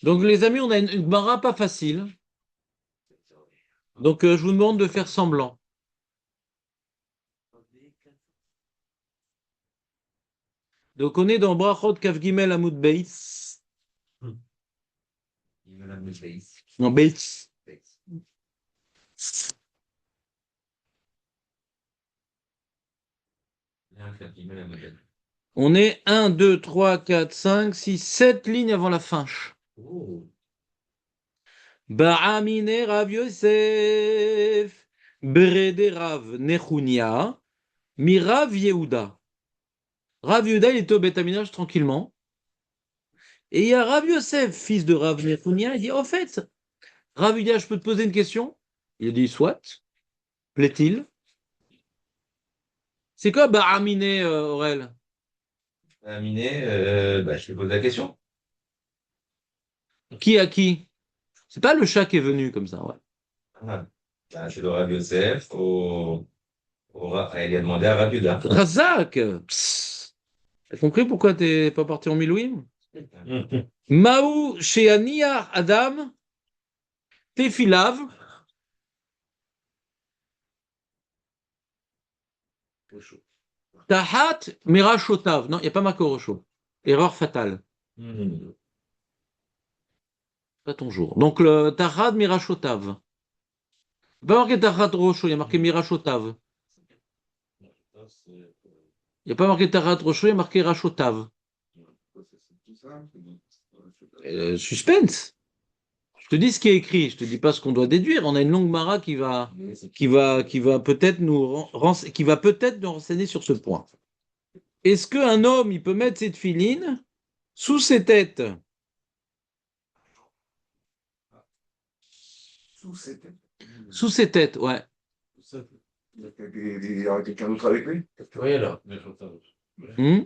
Donc, les amis, on a une Gemara pas facile. Donc, je vous demande de faire semblant. Donc, on est dans Brachot Kaf Gimel Amud Beis. Non, Beis. On est 1, 2, 3, 4, 5, 6, 7 lignes avant la fin. Ba'amine Rav Yosef, Berede Rav Nechunia, Mirav Yehuda. Rav Yehuda, il était au Beth Amidrash tranquillement. Et il y a Rav Yosef, fils de Rav Nechunia, il dit, au fait, Rav Yehuda, je peux te poser une question? Il dit, soit, plaît-il. C'est quoi Ba'amine, Aurel? Aminé, je te pose la question. Qui à qui? C'est pas le chat qui est venu comme ça, ouais. Ah, c'est le Rav Yosef il a demandé à Rav Yuda. Razak! Psst. T'as compris pourquoi t'es pas parti en Milouim? Maou Sheania Adam, Tefilav, Tahat Mirashotav. Non, il n'y a pas marqué Rocho. Erreur fatale. Pas ton jour. Donc le Tahat Mirashotav. Il n'y a pas marqué Tahat Rocho, il y a marqué Mirashotav. Il n'y a pas marqué Tahat Rocho, il y a marqué Rashotav. Suspense. Je te dis ce qui est écrit, je te dis pas ce qu'on doit déduire. On a une longue mara qui va peut-être qui va peut-être nous renseigner sur ce point. Est-ce qu'un homme, il peut mettre cette filine sous ses têtes? Sous ses têtes. Sous ses têtes, ouais. Il y a quelqu'un d'autre avec lui? Oui, alors. Hmm.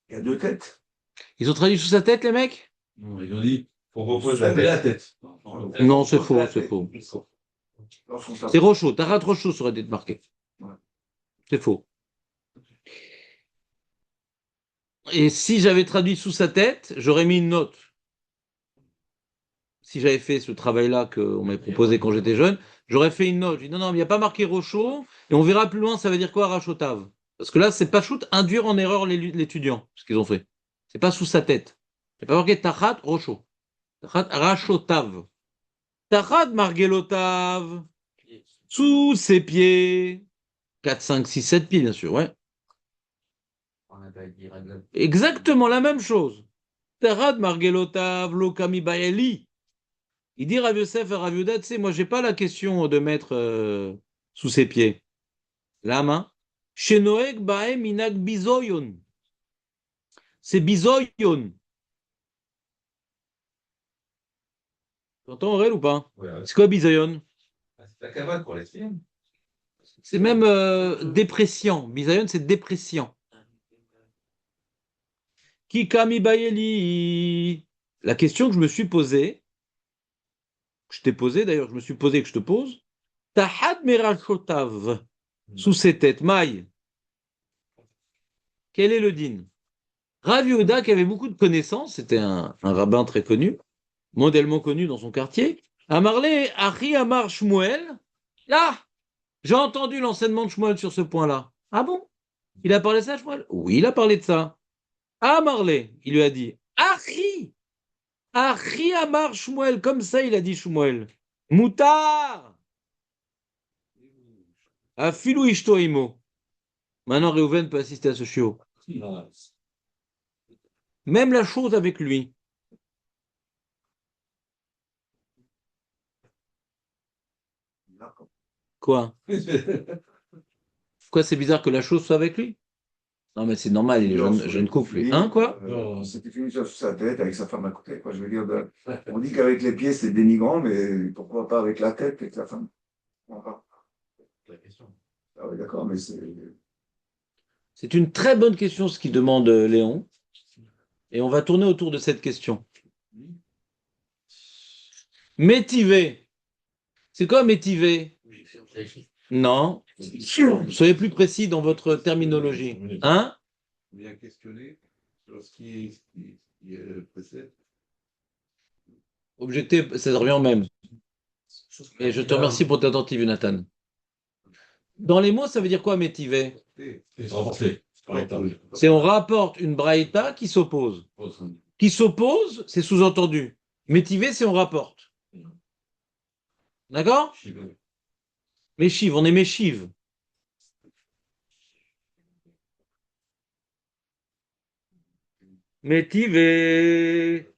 Il y a deux têtes. Ils ont traduit sous sa tête, les mecs? Non, ils ont dit, faut reposer la tête. Non, c'est faux, c'est faux. C'est Rochaud, Tarat Rochaud ça aurait dû être marqué. Ouais. C'est faux. Et si j'avais traduit sous sa tête, j'aurais mis une note. Si j'avais fait ce travail-là qu'on m'avait proposé quand j'étais jeune, j'aurais fait une note. Je dis non, non, mais il n'y a pas marqué Rochaud, et on verra plus loin, ça veut dire quoi, Rachotav? Parce que là, c'est pas shoot, induire en erreur l'étudiant, ce qu'ils ont fait. C'est pas sous sa tête. Il n'y a pas marqué Tachat Rochaud. Tachat Rachotav. Tachat Margelotav. Sous ses pieds. 4, 5, 6, 7 pieds, bien sûr, ouais. Exactement la même chose. Tachat Margelotav, Lokami Bayeli. Il dit Rav Yosef et Rav Yehuda, tu sais, moi, j'ai pas la question de mettre sous ses pieds. La main. Shenoeg Baem Minag Bizoyon. C'est Bizoyon. T'entends, Aurel, ou pas? Ouais, ouais. C'est quoi Bizoyon? C'est la cavale pour les films. C'est même dépréciant. Bizoyon, c'est dépréciant. Kikami Bayeli. La question que je me suis posée, que je t'ai posée d'ailleurs, je me suis posée que je te pose. Tahad Merachotav. Sous ses têtes, maille. Quel est le din? Rav Yehuda, qui avait beaucoup de connaissances, c'était un rabbin très connu, modèlement connu dans son quartier. Amarle, Achi Amar Shmuel. Là, j'ai entendu l'enseignement de Shmuel sur ce point-là. Ah bon? Il a parlé de ça, Shmuel? Oui, il a parlé de ça. Amarle, il lui a dit. Achi! Achi Amar Shmuel, comme ça il a dit Shmuel. Moutar! Afilou Ishto Imo. Maintenant, Réhouven peut assister à ce chiot. Même la chose avec lui. Quoi? Quoi, c'est bizarre que la chose soit avec lui? Non, mais c'est normal, il est jeune couple, lui. Hein, quoi? C'était fini sur sa tête avec sa femme à côté. Quoi. Je veux dire, on dit qu'avec les pieds c'est dénigrant, mais pourquoi pas avec la tête et sa femme? Pourquoi pas. Ah oui, d'accord, mais c'est. C'est une très bonne question ce qu'il demande Léon. Et on va tourner autour de cette question. Métivé. C'est quoi métivé? Non. Soyez plus précis dans votre terminologie. Hein? Bien questionné sur ce qui Objecter, ça revient au même. Et je te remercie pour ta attentive, Jonathan. Dans les mots, ça veut dire quoi, métivé? C'est on rapporte une braïta qui s'oppose. Qui s'oppose, c'est sous-entendu. Métivé, c'est on rapporte. D'accord? Méchiv, on est méchiv. Métivé.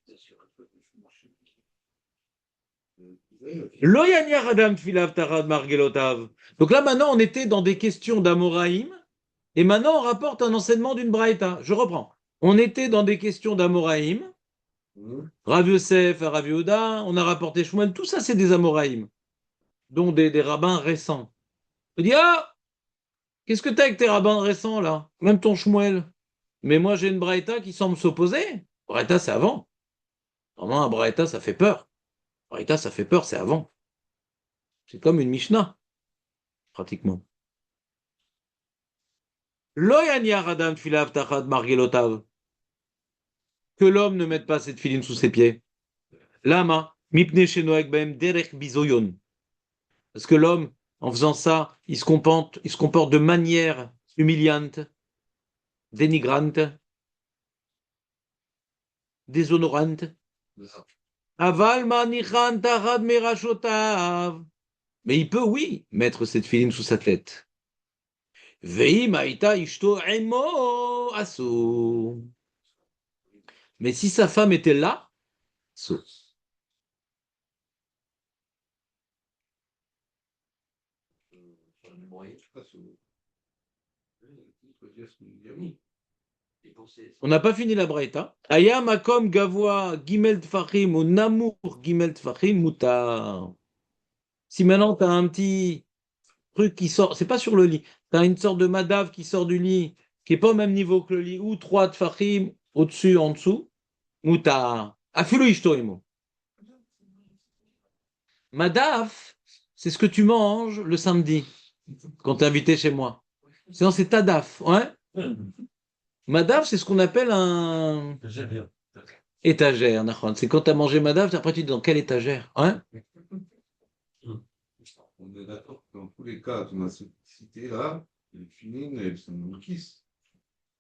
Loyania Adam Filav Tarad Margelotav. Donc là, maintenant, on était dans des questions d'Amoraïm. Et maintenant, on rapporte un enseignement d'une braïta. Je reprends. On était dans des questions d'Amoraïm. Rav Yosef, Rav Yehuda, on a rapporté Shmuel. Tout ça, c'est des Amoraïm, dont des rabbins récents. On dit, ah, qu'est-ce que t'as avec tes rabbins récents, là? Même ton Shmuel. Mais moi, j'ai une braïta qui semble s'opposer. Braïta, c'est avant. Normalement, un braïta, ça fait peur. Braïta, ça fait peur, c'est avant. C'est comme une Mishnah, pratiquement. Lo yaniach adam tfilav tachad margelotav. Que l'homme ne mette pas cette filine sous ses pieds. Lama, mipne shenoek bem derech bizoyon. Parce que l'homme, en faisant ça, il se comporte de manière humiliante, dénigrante, déshonorante. Aval manichan tachad merashotav. Mais il peut, oui, mettre cette filine sous sa tête. Veim aïta ishto emo aso. Mais si sa femme était là, so. On n'a pas fini la braïta. Aya makom gavoa gimel tfachim ou namour gimel tfachim mutar. Si maintenant tu as un petit truc qui sort, c'est pas sur le lit, tu as une sorte de madave qui sort du lit, qui est pas au même niveau que le lit, ou trois tfachim au-dessus, en dessous, mutar. Afilu ishtoimo. Madaf, c'est ce que tu manges le samedi quand tu es invité chez moi. Sinon, c'est tadaf. Ouais. Madaf, c'est ce qu'on appelle un étagère. C'est quand tu as mangé madaf, après tu dis dans quelle étagère. Ouais. On est d'accord que dans tous les cas, tu m'as cité là, les filines, elles sont dans le kiss.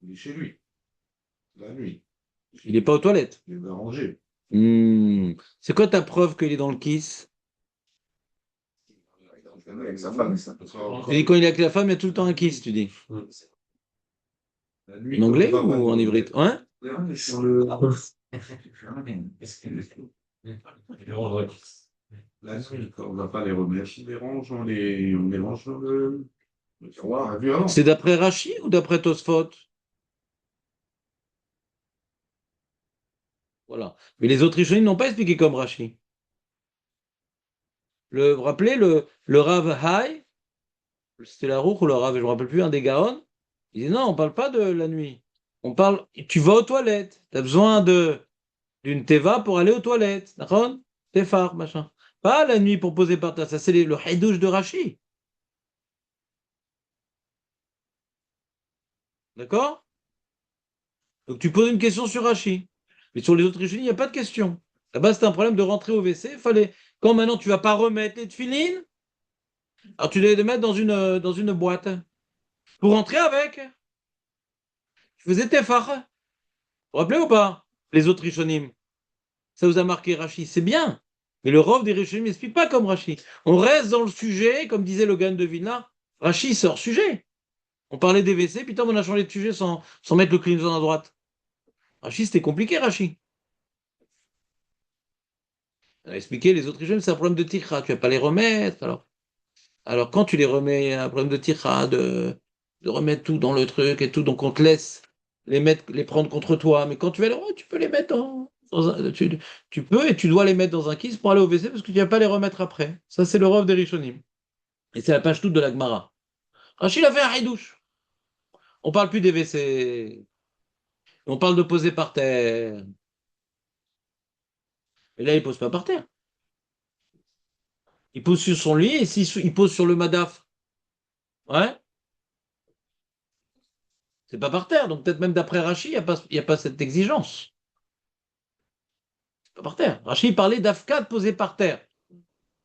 Il est chez lui, la nuit. Il n'est pas aux toilettes. Il est arrangé. C'est quoi ta preuve qu'il est dans le kiss? Avec sa femme, ça. Tu dis quand il est avec la femme, il y a tout le temps un kiss, tu dis. En anglais ou en hybride? Ouais. Sur le... La nuit, on ne va pas les remettre. On les range dans le tiroir. C'est d'après Rachi ou d'après Tosfot? Voilà. Mais les Autrichiens n'ont pas expliqué comme Rachi. Vous vous rappelez, le Rav Hai, c'était la roue ou le Rav, je ne me rappelle plus, un des Gaon, il dit non, on ne parle pas de la nuit. On parle, tu vas aux toilettes. Tu as besoin d'une teva pour aller aux toilettes. D'accord? Tefar, machin. Pas la nuit pour poser par terre. Ça, c'est le haïdouche de Rachi. D'accord? Donc tu poses une question sur Rachi. Mais sur les autres Rishonim, il n'y a pas de question. Là-bas, c'était un problème de rentrer au WC. Fallait, quand maintenant tu vas pas remettre les tefilines, alors tu dois les mettre dans une boîte. Pour rentrer avec. Tu faisais tefar. Vous vous rappelez ou pas? Les autres Rishonim. Ça vous a marqué Rachi. C'est bien. Mais le Rov des Rishonim n'explique pas comme Rachi. On reste dans le sujet, comme disait le Gan de Vilna. Rachi sort sujet. On parlait des WC, puis on a changé de sujet sans mettre le clignotant à droite. Rachi, c'était compliqué, Rachi. On a expliqué, les autres Rishonim, c'est un problème de tikra. Tu vas pas les remettre. Alors quand tu les remets, il y a un problème de tikra, de remettre tout dans le truc et tout, donc on te laisse les prendre contre toi. Mais quand tu vas les remettre, tu peux les mettre tu peux et tu dois les mettre dans un kiss pour aller au WC parce que tu ne vas pas les remettre après. Ça, c'est le rov des Rishonim. Et c'est la page toute de la Gemara. Rachid a fait un haïdouche. On parle plus des WC. On parle de poser par terre. Et là, il pose pas par terre. Il pose sur son lit et s'il pose sur le madaf, ouais, c'est pas par terre. Donc peut-être même d'après Rachid, il n'y a pas cette exigence. Pas par terre. Rachid parlait d'Afkat posé par terre.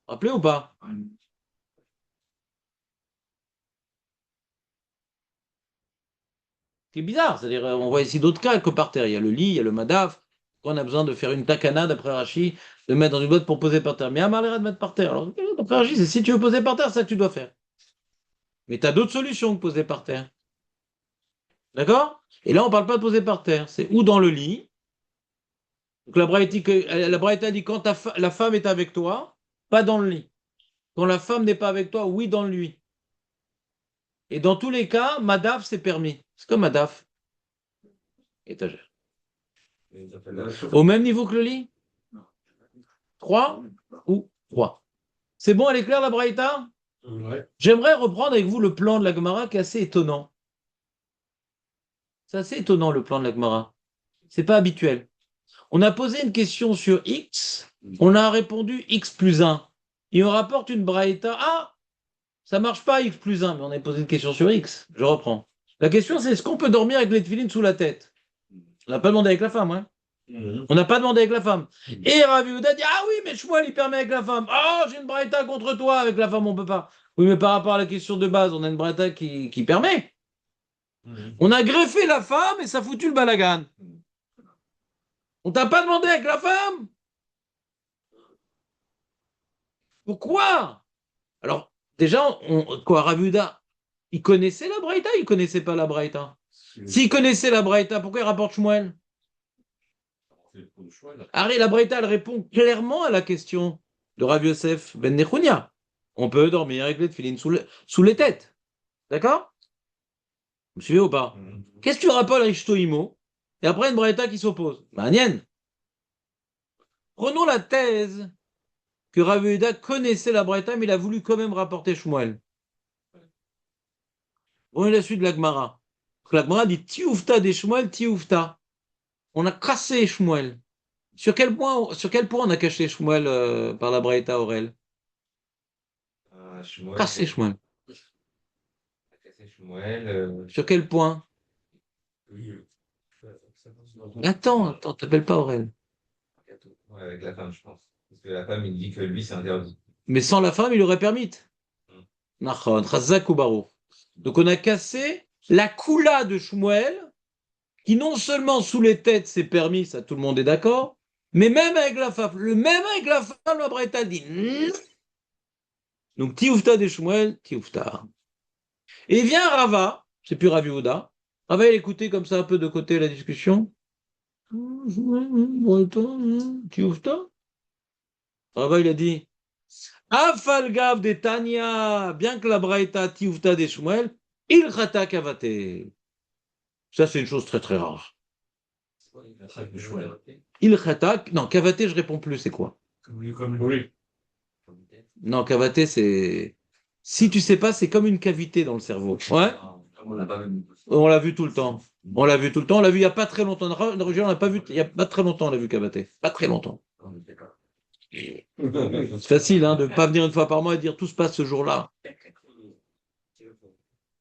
Rappelez ou pas? C'est bizarre, c'est-à-dire, on voit ici d'autres cas que par terre. Il y a le lit, il y a le madaf. On a besoin de faire une takana d'après Rashi, de mettre dans une boîte pour poser par terre. Mais Amar l'air de mettre par terre. Alors, d'après Rashi, c'est si tu veux poser par terre, c'est ça que tu dois faire. Mais tu as d'autres solutions que poser par terre. D'accord? Et là, on ne parle pas de poser par terre. C'est ou dans le lit. Donc la Braïta dit quand la femme est avec toi, pas dans le lit. Quand la femme n'est pas avec toi, oui, dans le lit. Et dans tous les cas, madaf, c'est permis. C'est comme madaf. Étagère. Au même niveau que le lit? 3 ou 3. C'est bon, elle est claire la Braïta? Ouais. J'aimerais reprendre avec vous le plan de la Gemara qui est assez étonnant. C'est assez étonnant le plan de la Gemara. C'est pas habituel. On a posé une question sur X, on a répondu X plus 1. Et on rapporte une Braïta. Ah, ça marche pas X plus 1, mais on a posé une question sur X. Je reprends. La question c'est est-ce qu'on peut dormir avec les tefilines sous la tête? On n'a pas demandé avec la femme, hein? On n'a pas demandé avec la femme. Et Rav Yehuda dit ah oui, mais Shmuel il permet avec la femme. Oh, j'ai une braïta contre toi, avec la femme on peut pas. Oui, mais par rapport à la question de base, on a une braïta qui permet. On a greffé la femme et ça a foutu le balagan. On t'a pas demandé avec la femme? Pourquoi? Alors, déjà, quoi, Rav Yehuda, il connaissait la braïta, il connaissait pas la braïta. S'il connaissait la braïta, pourquoi il rapporte Shmuel? Harry, la Braïta, elle répond clairement à la question de Rav Yosef ben Nechounia. On peut dormir avec les tefilines sous les têtes. D'accord? Vous me suivez ou pas? Qu'est-ce que tu rappelles à Ishtoimo? Et après, une Braïta qui s'oppose. Manienne. Prenons la thèse que Rav Yehuda connaissait la Braïta, mais il a voulu quand même rapporter Shmuel. On est la suite de la Gemara. La Gemara dit Tioufta des Shmuel, Tioufta. On a cassé Shmuel. Sur quel point on a caché Shmuel par la Braïta Aurel? Cassé Shmuel. Sur quel point? Attends, t'appelles pas Aurel. Ouais, avec la femme, je pense. Parce que la femme, il dit que lui, c'est interdit. Mais sans la femme, il aurait permis. Nachon, Chazak ou Barou. Donc on a cassé la Kula de Shmuel, qui non seulement sous les têtes c'est permis, ça tout le monde est d'accord, mais même avec la femme, la Braïta dit. Donc Tioufta de Shmuel, Tioufta. Et vient Rava, c'est plus Rav Yehuda. Rava, il écoutait comme ça un peu de côté la discussion. Tioufta. Rava, il a dit Afalgav de Tanya, bien que la Braïta Tioufta de Shmuel, il chata kavate. Ça, c'est une chose très très rare. Il chata, non, kavate, je réponds plus, c'est quoi? Oui. Non, cavité, c'est. Si tu sais pas, c'est comme une cavité dans le cerveau. Ouais. On l'a vu tout le temps. On l'a vu tout le temps. On l'a vu il n'y a pas très longtemps. On n'a pas vu il n'y a pas très longtemps. On l'a vu cavaté. Pas très longtemps. C'est facile, hein, de ne pas venir une fois par mois et dire tout se passe ce jour-là.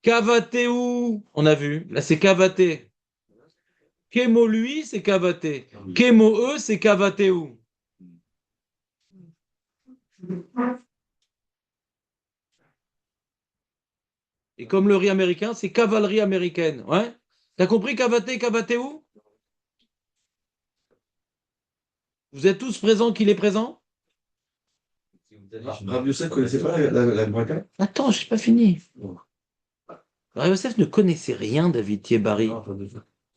Cavaté où? On a vu. Là, c'est cavaté. Kémo lui, c'est cavaté. Kémo eux, c'est cavaté où? Et comme le riz américain, c'est cavalerie américaine. Ouais? T'as compris cavaté, cavaté où? Vous êtes tous présents qu'il est présent? Rav Yosef ne connaissait pas la Braïta? Attends, je n'ai pas fini. Rav Yosef ne connaissait rien, David Thierry.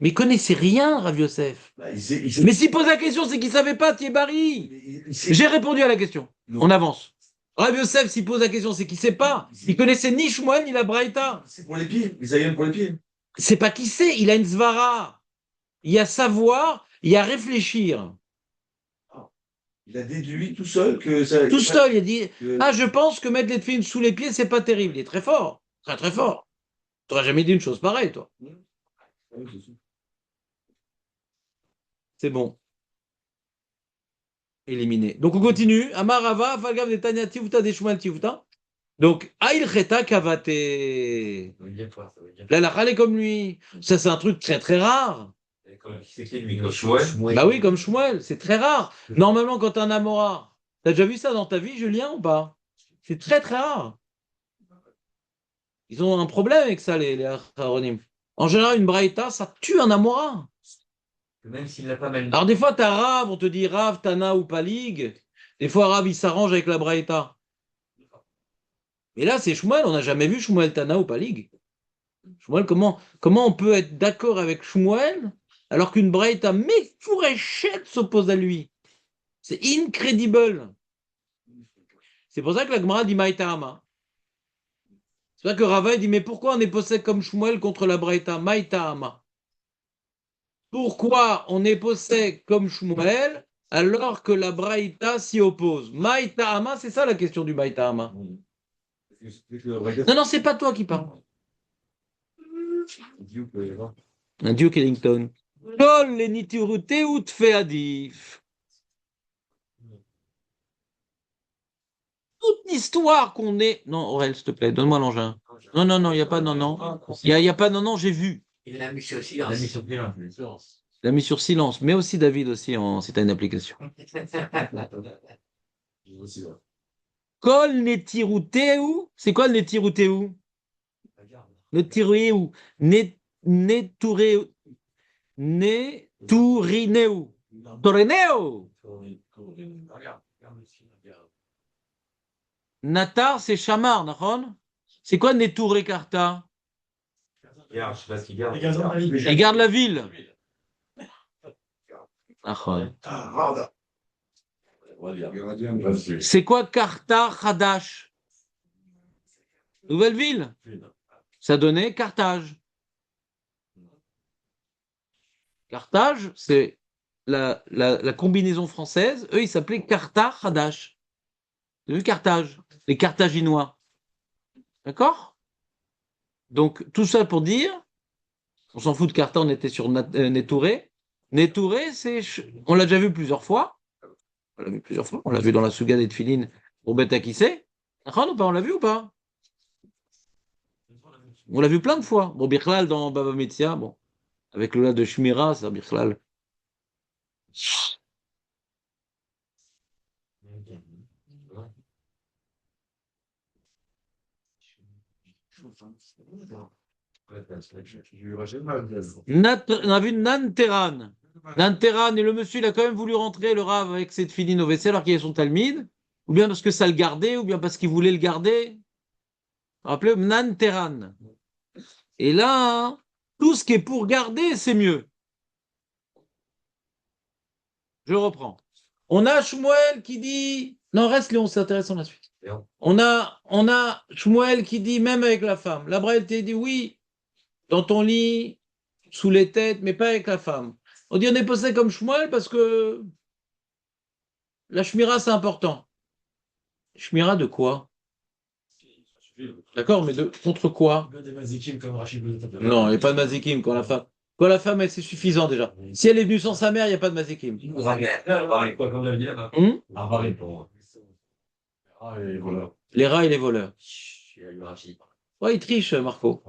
Mais il connaissait rien, Rav Yosef. Bah, Mais s'il pose la question, c'est qu'il ne savait pas, Thierry. J'ai répondu à la question. Non. On avance. Rav Yosef, s'il pose la question, c'est qu'il ne sait pas. Il connaissait ni Shmuel ni la Braïta. C'est pour les pieds, les ayams pour les pieds. C'est pas qui sait, il a une svara. Il y a savoir, il y a réfléchir. Il a déduit tout seul que ça. Tout seul, il a dit que- ah, je pense que mettre les films sous les pieds, c'est pas terrible. Il est très fort. Très, très fort. Tu n'aurais jamais dit une chose pareille, toi. C'est bon. Éliminé. Donc on continue. Amarava, Falgav de Tanya Tivouta de Shmuel Tivouta. Donc, Aïl Cheta Kavate. La lachal est comme lui. Ça, c'est un truc très très rare. C'est qui lui, comme Shmuel? Bah oui, comme Shmuel, c'est très rare. Normalement, quand t'es un Amora, t'as déjà vu ça dans ta vie, Julien, ou pas? C'est très très rare. Ils ont un problème avec ça, les Aharonim. En général, une Braïta, ça tue un Amora. Même s'il n'a pas mal. Alors des fois, t'as Rav, on te dit Rav, Tana ou Palig. Des fois, Rav, il s'arrange avec la Braïta. Mais là, c'est Shmuel, on n'a jamais vu Shmuel, Tana ou Palig. Shmuel, comment on peut être d'accord avec Shmuel alors qu'une Braïta Mefureshet s'oppose à lui? C'est incredible. C'est pour ça que la Gemara dit Maïtahama. C'est pour ça que Rava dit, mais pourquoi on est possède comme Shmuel contre la Braïta? Maïtahama. Pourquoi on est possède comme Shmuel alors que la Braïta s'y oppose? Maïtahama, c'est ça la question du Maïtahama. Non, non, c'est pas toi qui parles. Un Duke Ellington. Kol le nitirute ou tfe adif. Toute l'histoire qu'on est. Non, Aurel, s'il te plaît, donne-moi l'engin. Non, non, non, il n'y a pas non, non. Il y a pas non, non, j'ai vu. Il l'a mis sur silence. Il l'a mis sur silence, mais aussi David aussi, si tu as une application. Kol netiruteu. C'est quoi le netiruteu? Netiruteu. Netureu. Neturineu. Toreneo. Natar, c'est Chamar, d'accord? C'est quoi Neturé Karta? Regarde, je sais pas ce qu'il garde. Il garde la ville. D'accord. C'est quoi Karta Hadash? Nouvelle ville. Ça donnait Carthage. Carthage, c'est la combinaison française. Eux, ils s'appelaient Karta Hadash. Vous avez vu Carthage? Les Carthaginois. D'accord? Donc, tout ça pour dire, on s'en fout de Carthage, on était sur Nétouré. Nétouré, on l'a déjà vu plusieurs fois. On l'a vu plusieurs fois. On l'a vu dans la Souga des Tfilines pour Beth Akissé. On l'a vu ou pas? On l'a vu plein de fois. Bon, Birklal dans Baba Metzia, bon. Avec le là de Shmira, ça, Birklal. On a vu Nanteran. Nanteran, et le monsieur, il a quand même voulu rentrer le rave avec cette filine au WC alors qu'il est son talmide, ou bien parce que ça le gardait, ou bien parce qu'il voulait le garder. Rappelez-vous, Nanteran. Et là, tout ce qui est pour garder, c'est mieux. Je reprends. On a Shmuel qui dit. Non, reste Léon, c'est intéressant la suite. On a Shmuel qui dit, même avec la femme. La Braille dit oui, dans ton lit, sous les têtes, mais pas avec la femme. On dit on est posé comme Shmuel parce que la Shmira, c'est important. Shmira de quoi? D'accord, mais contre quoi? Non, il n'y a pas de mazikim quand la femme. Quand la femme, c'est suffisant déjà. Si elle est venue sans sa mère, il n'y a pas de mazikim. Les rats et les voleurs. Ouais, il triche, Marco.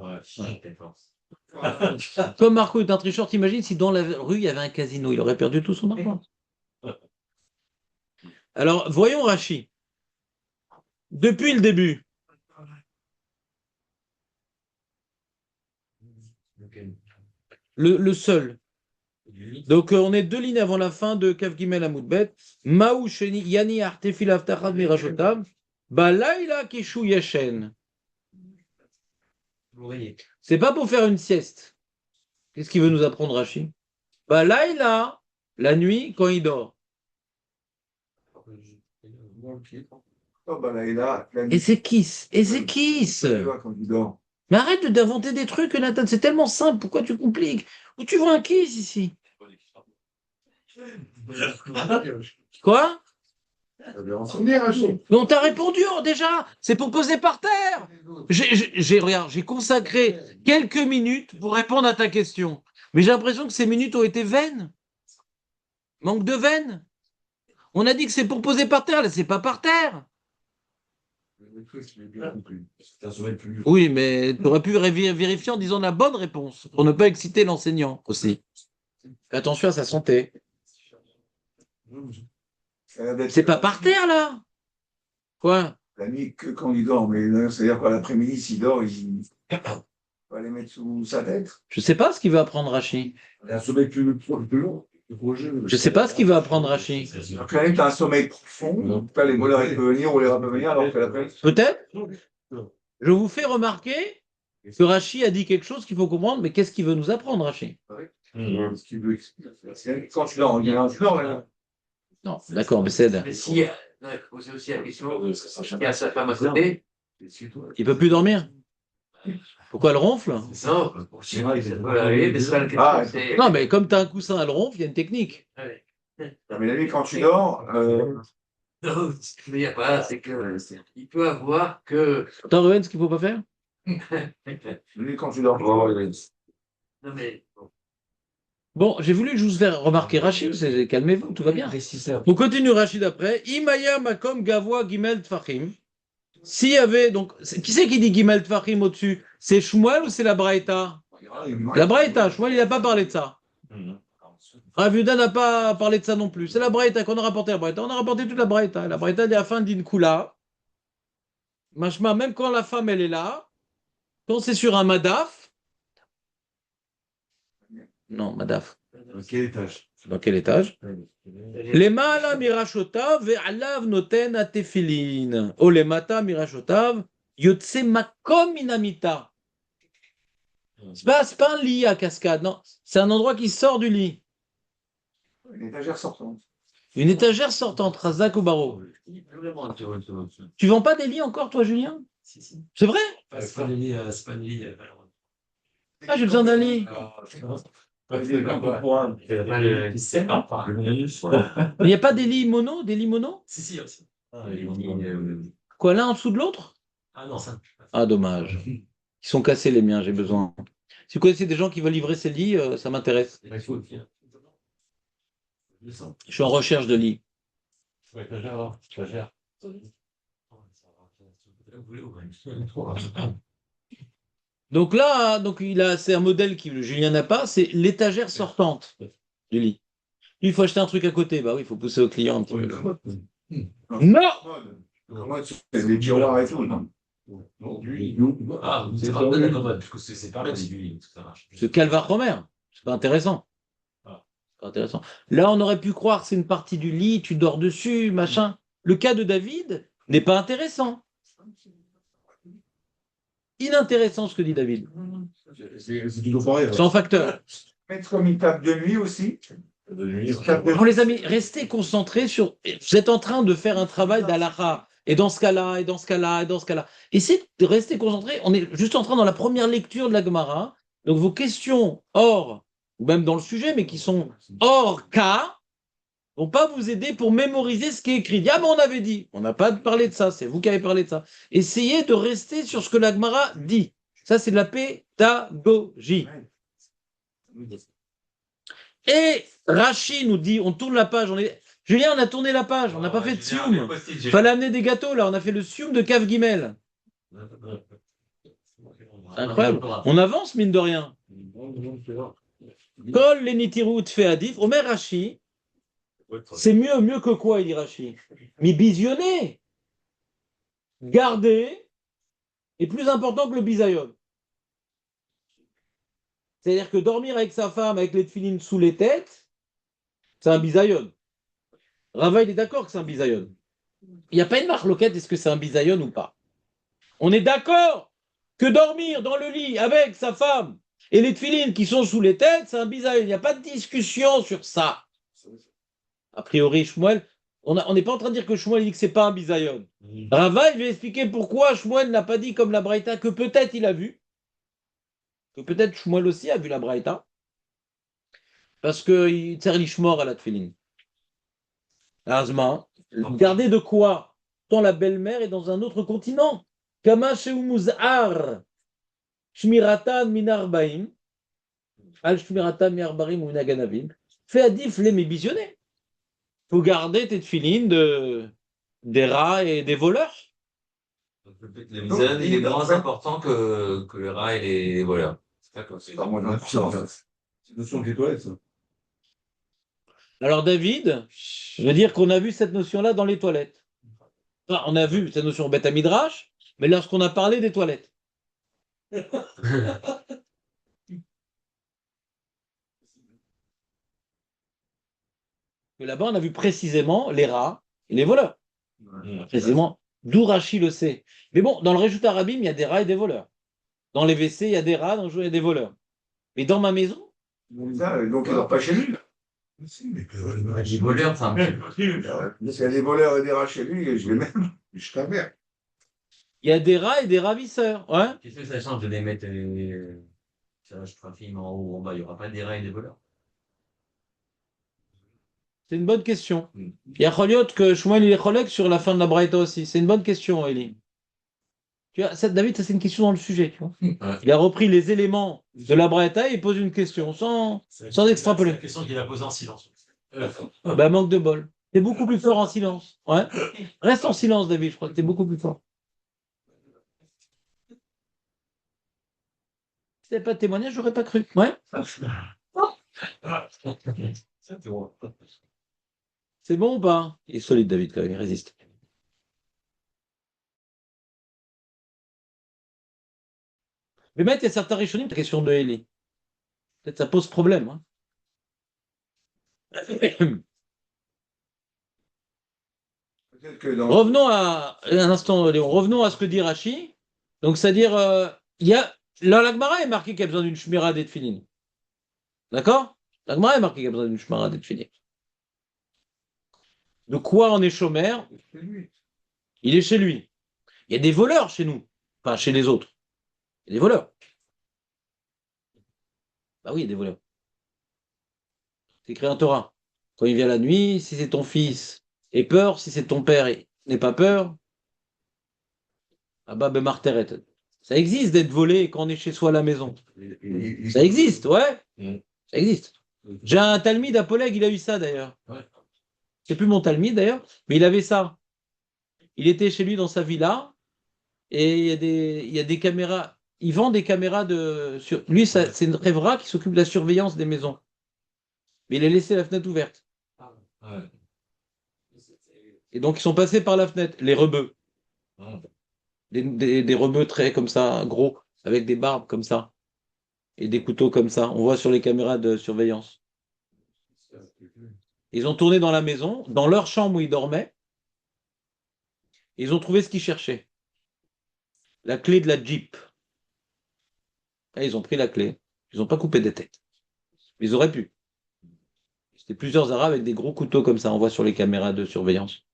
Comme Marco est un tricheur, t'imagines si dans la rue il y avait un casino, il aurait perdu tout son argent. Alors, voyons Rachi. Depuis le début. Le seul. Donc, on est 2 lignes avant la fin de Kav Gimel Amoudbet. Maou Sheni Yani Artefil Aftachad Mirashotam. Balaïla Kishu Yashen. C'est pas pour faire une sieste. Qu'est-ce qu'il veut nous apprendre, Rachi? Balaïla, la nuit, quand il dort. Ézéchis. Quand il dort. Mais arrête d'inventer des trucs, Nathan. C'est tellement simple. Pourquoi tu compliques? Où tu vois un kiss ici? Quoi? Mais on t'a répondu déjà. C'est pour poser par terre. Regarde, j'ai consacré quelques minutes pour répondre à ta question. Mais j'ai l'impression que ces minutes ont été vaines. Manque de veine. On a dit que c'est pour poser par terre. Là, c'est pas par terre. Oui, mais tu aurais pu vérifier en disant la bonne réponse pour ne pas exciter l'enseignant aussi. Fais attention à sa santé. Ça a l'air d'être C'est pas par terre, là. Quoi? la nuit que quand il dort, mais c'est-à-dire qu'à l'après-midi, s'il dort, il va les mettre sous sa tête. Je sais pas ce qu'il veut apprendre, Rachid. Il y a un sommeil plus long. Je sais pas ce qu'il veut apprendre, Rachid. Donc la nuit, tu as un sommeil profond, en tout cas, les voleurs, ils peuvent venir ou les rats peuvent venir, alors que l'après, Peut-être. Je vous fais remarquer que Rachid a dit quelque chose qu'il faut comprendre, mais qu'est-ce qu'il veut nous apprendre, Rachid? ce qu'il veut expliquer. C'est quand tu dors, il y a un dors, là. Non, d'accord, mais c'est. Mais si, non, il faut poser aussi la question, il y a sa femme à côté, Il peut plus dormir. Pourquoi elle ronfle? c'est ça, ça peut arriver, mais c'est pas la question, Ah, c'est... Non, mais comme tu as un coussin, elle ronfle, il y a une technique. Ouais. Mais la nuit, quand tu dors, Non, il n'y a pas, c'est que, il peut avoir que, T'as Ruben, ce qu'il faut pas faire? la nuit, quand tu dors, non mais, bon. Bon, j'ai voulu juste vous faire remarquer Rachid, calmez-vous, tout va bien. On continue Rachid après. Imaya Makom Gavoa Gimel Tfachim. S'il y avait, donc, qui c'est qui dit Gimel Tfachim au-dessus? C'est Shmuel ou c'est la Braïta? La Braïta, Shmuel, il n'a pas parlé de ça. Rav Yehuda n'a pas parlé de ça non plus. C'est la Braïta qu'on a rapporté la Braïta. On a rapporté toute la Braïta. La Braïta dit à la fin d'une Kula. Machma, même quand la femme elle est là, quand c'est sur un madaf. Non, madaf. Dans quel étage? Dans quel étage? Lemala mirashotav ve'alav noten atefilin. O lemata mirashotav yotse makom minamita. C'est pas un lit à cascade, non. C'est un endroit qui sort du lit. une étagère sortante. Une étagère sortante, Razak ou Baro. Vraiment, Tu vends pas des lits encore, toi, Julien? si. C'est vrai? C'est pas une lit, Ah, j'ai besoin d'un lit. Ah, Il n'y a pas des lits mono? Des lits mono? si, aussi. Quoi, l'un en dessous de l'autre? Ah non, ça. Ah, dommage. Ils sont cassés, les miens, j'ai besoin. Si vous connaissez des gens qui veulent livrer ces lits, ça m'intéresse. Je suis en recherche de lits. Donc là, c'est un modèle que Julien n'a pas, c'est l'étagère sortante du lit. Lui, il faut acheter un truc à côté. Bah oui, il faut pousser au client un petit peu. Non! Moi, c'est des tiroirs et tout, non? Ah, c'est pas la commode, parce que c'est pareil, c'est du lit, ça marche. Ce calvar Romer, c'est pas intéressant. Ah. C'est pas intéressant. Là, on aurait pu croire que c'est une partie du lit, tu dors dessus, machin. Le cas de David n'est pas intéressant. Inintéressant ce que dit David. C'est toujours pareil. C'est en facteur. Mettre comme une table de nuit aussi. Bon, les amis, restez concentrés sur. Vous êtes en train de faire un travail d'Alaha. Et dans ce cas-là, et dans ce cas-là, et dans ce cas-là. Essayez de rester concentrés. On est juste en train dans la première lecture de la Gemara. Donc vos questions hors, ou même dans le sujet, mais qui sont hors cas, vont pas vous aider pour mémoriser ce qui est écrit. Ah, mais on avait dit. On n'a pas parlé de ça. C'est vous qui avez parlé de ça. Essayez de rester sur ce que la Gemara dit. Ça, c'est de la pédagogie. Et Rachid nous dit, on tourne la page. Julien, on a tourné la page. On n'a pas fait de sioum. Il fallait amener des gâteaux, là. On a fait le sioum de Kav Gimel. Incroyable. On avance, mine de rien. Kol l'enitirut fait adif. Omer Rachid. C'est mieux que quoi, il dit Rachid? Mais visionner, garder, est plus important que le bisayon. C'est-à-dire que dormir avec sa femme, avec les tefilines sous les têtes, c'est un bisayon. Rava, il est d'accord que c'est un bisayon. Il n'y a pas une marloquette, est-ce que c'est un bisayon ou pas? On est d'accord que dormir dans le lit avec sa femme et les tefilines qui sont sous les têtes, c'est un bisayon. Il n'y a pas de discussion sur ça. A priori, Shmuel, on n'est pas en train de dire que Shmuel dit que c'est pas un bisayon. Rava, il lui a expliqué pourquoi Shmuel n'a pas dit comme la Braïta, que peut-être il a vu. Que peut-être Shmuel aussi a vu la Braïta. Parce qu'il sert l'ishmor à la tefilin. Azma, regardez de quoi? Tant la belle-mère est dans un autre continent. Kama sheumuzar shmiratan minarbaim al shmiratan minarbaim ou naganavim. Fais adif les mébisionner. Faut garder tes tefilines des rats et des voleurs. Le mizan, il est moins important que les rats et les voleurs. C'est pas comme C'est pas moi, non, C'est une notion de toilette, ça. Alors, David, je veux dire qu'on a vu cette notion-là dans les toilettes. Enfin, on a vu cette notion bêta midrash, mais lorsqu'on a parlé des toilettes. Que là-bas, on a vu précisément les rats et les voleurs. Précisément, d'où Rachi le sait. Mais bon, dans le Réjout Arabim, il y a des rats et des voleurs. Dans les WC, il y a des rats, dans le jeu, il y a des voleurs. Mais dans ma maison, Donc il dort pas chez lui. Les voleurs, c'est un petit peu. S'il y a des voleurs et des rats chez lui, je vais même. Je t'emmerde. il y a des rats et des ravisseurs. Ouais. Qu'est-ce que ça change de les mettre tirage trafic en haut ou en bas? Il n'y aura pas des rats et des voleurs. C'est une bonne question. Mm. Il y a Choliot que Shmuel il est cholèque sur la fin de la Braïta aussi. C'est une bonne question, Eli. Tu vois, ça, David, ça c'est une question dans le sujet. Tu vois. Ouais. Il a repris les éléments de la Braïta et il pose une question sans extrapoler. C'est la question qu'il a posée en silence. Bah, manque de bol. T'es beaucoup plus fort en silence. Ouais. Reste en silence, David. Je crois que t'es beaucoup plus fort. Si t'avais pas de témoignage, j'aurais pas cru. Ouais. C'est bon ou pas? Il est solide, David, quand même. Il résiste. Mais maintenant, il y a certains Rishonim, la question de Eli. Peut-être ça pose problème. Hein. Peut-être que dans. Revenons à un instant, Léon. Revenons à ce que dit Rashi. Donc, c'est-à-dire, il y a. Là, l'Agmara est marqué qu'il y a besoin d'une shmira des tefilin. D'accord? L'Agmara est marqué qu'il y a besoin d'une shmira des tefilin. De quoi en est chômeur? Il est chez lui. Il y a des voleurs chez nous. Enfin, chez les autres. Il y a des voleurs. Bah oui, il y a des voleurs. C'est écrit en Torah. Quand il vient la nuit, si c'est ton fils, aie peur. Si c'est ton père, n'aie pas peur. Ah bah, ben marteret. Ça existe d'être volé quand on est chez soi à la maison. Ça existe, ouais. Ça existe. J'ai un Talmide à Poleg, il a eu ça d'ailleurs. Ouais. C'est plus mon Talmide d'ailleurs, mais il avait ça. Il était chez lui dans sa villa et il y a des caméras. Il vend des caméras Lui, c'est une Revra qui s'occupe de la surveillance des maisons. Mais il a laissé la fenêtre ouverte. Ouais. Et donc, ils sont passés par la fenêtre, les rebeux. Ouais. Des rebeux très comme ça, gros, avec des barbes comme ça. Et des couteaux comme ça. On voit sur les caméras de surveillance. Ils ont tourné dans la maison, dans leur chambre où ils dormaient. Ils ont trouvé ce qu'ils cherchaient. La clé de la Jeep. Et ils ont pris la clé. Ils n'ont pas coupé des têtes. Ils auraient pu. C'était plusieurs Arabes avec des gros couteaux comme ça, on voit sur les caméras de surveillance.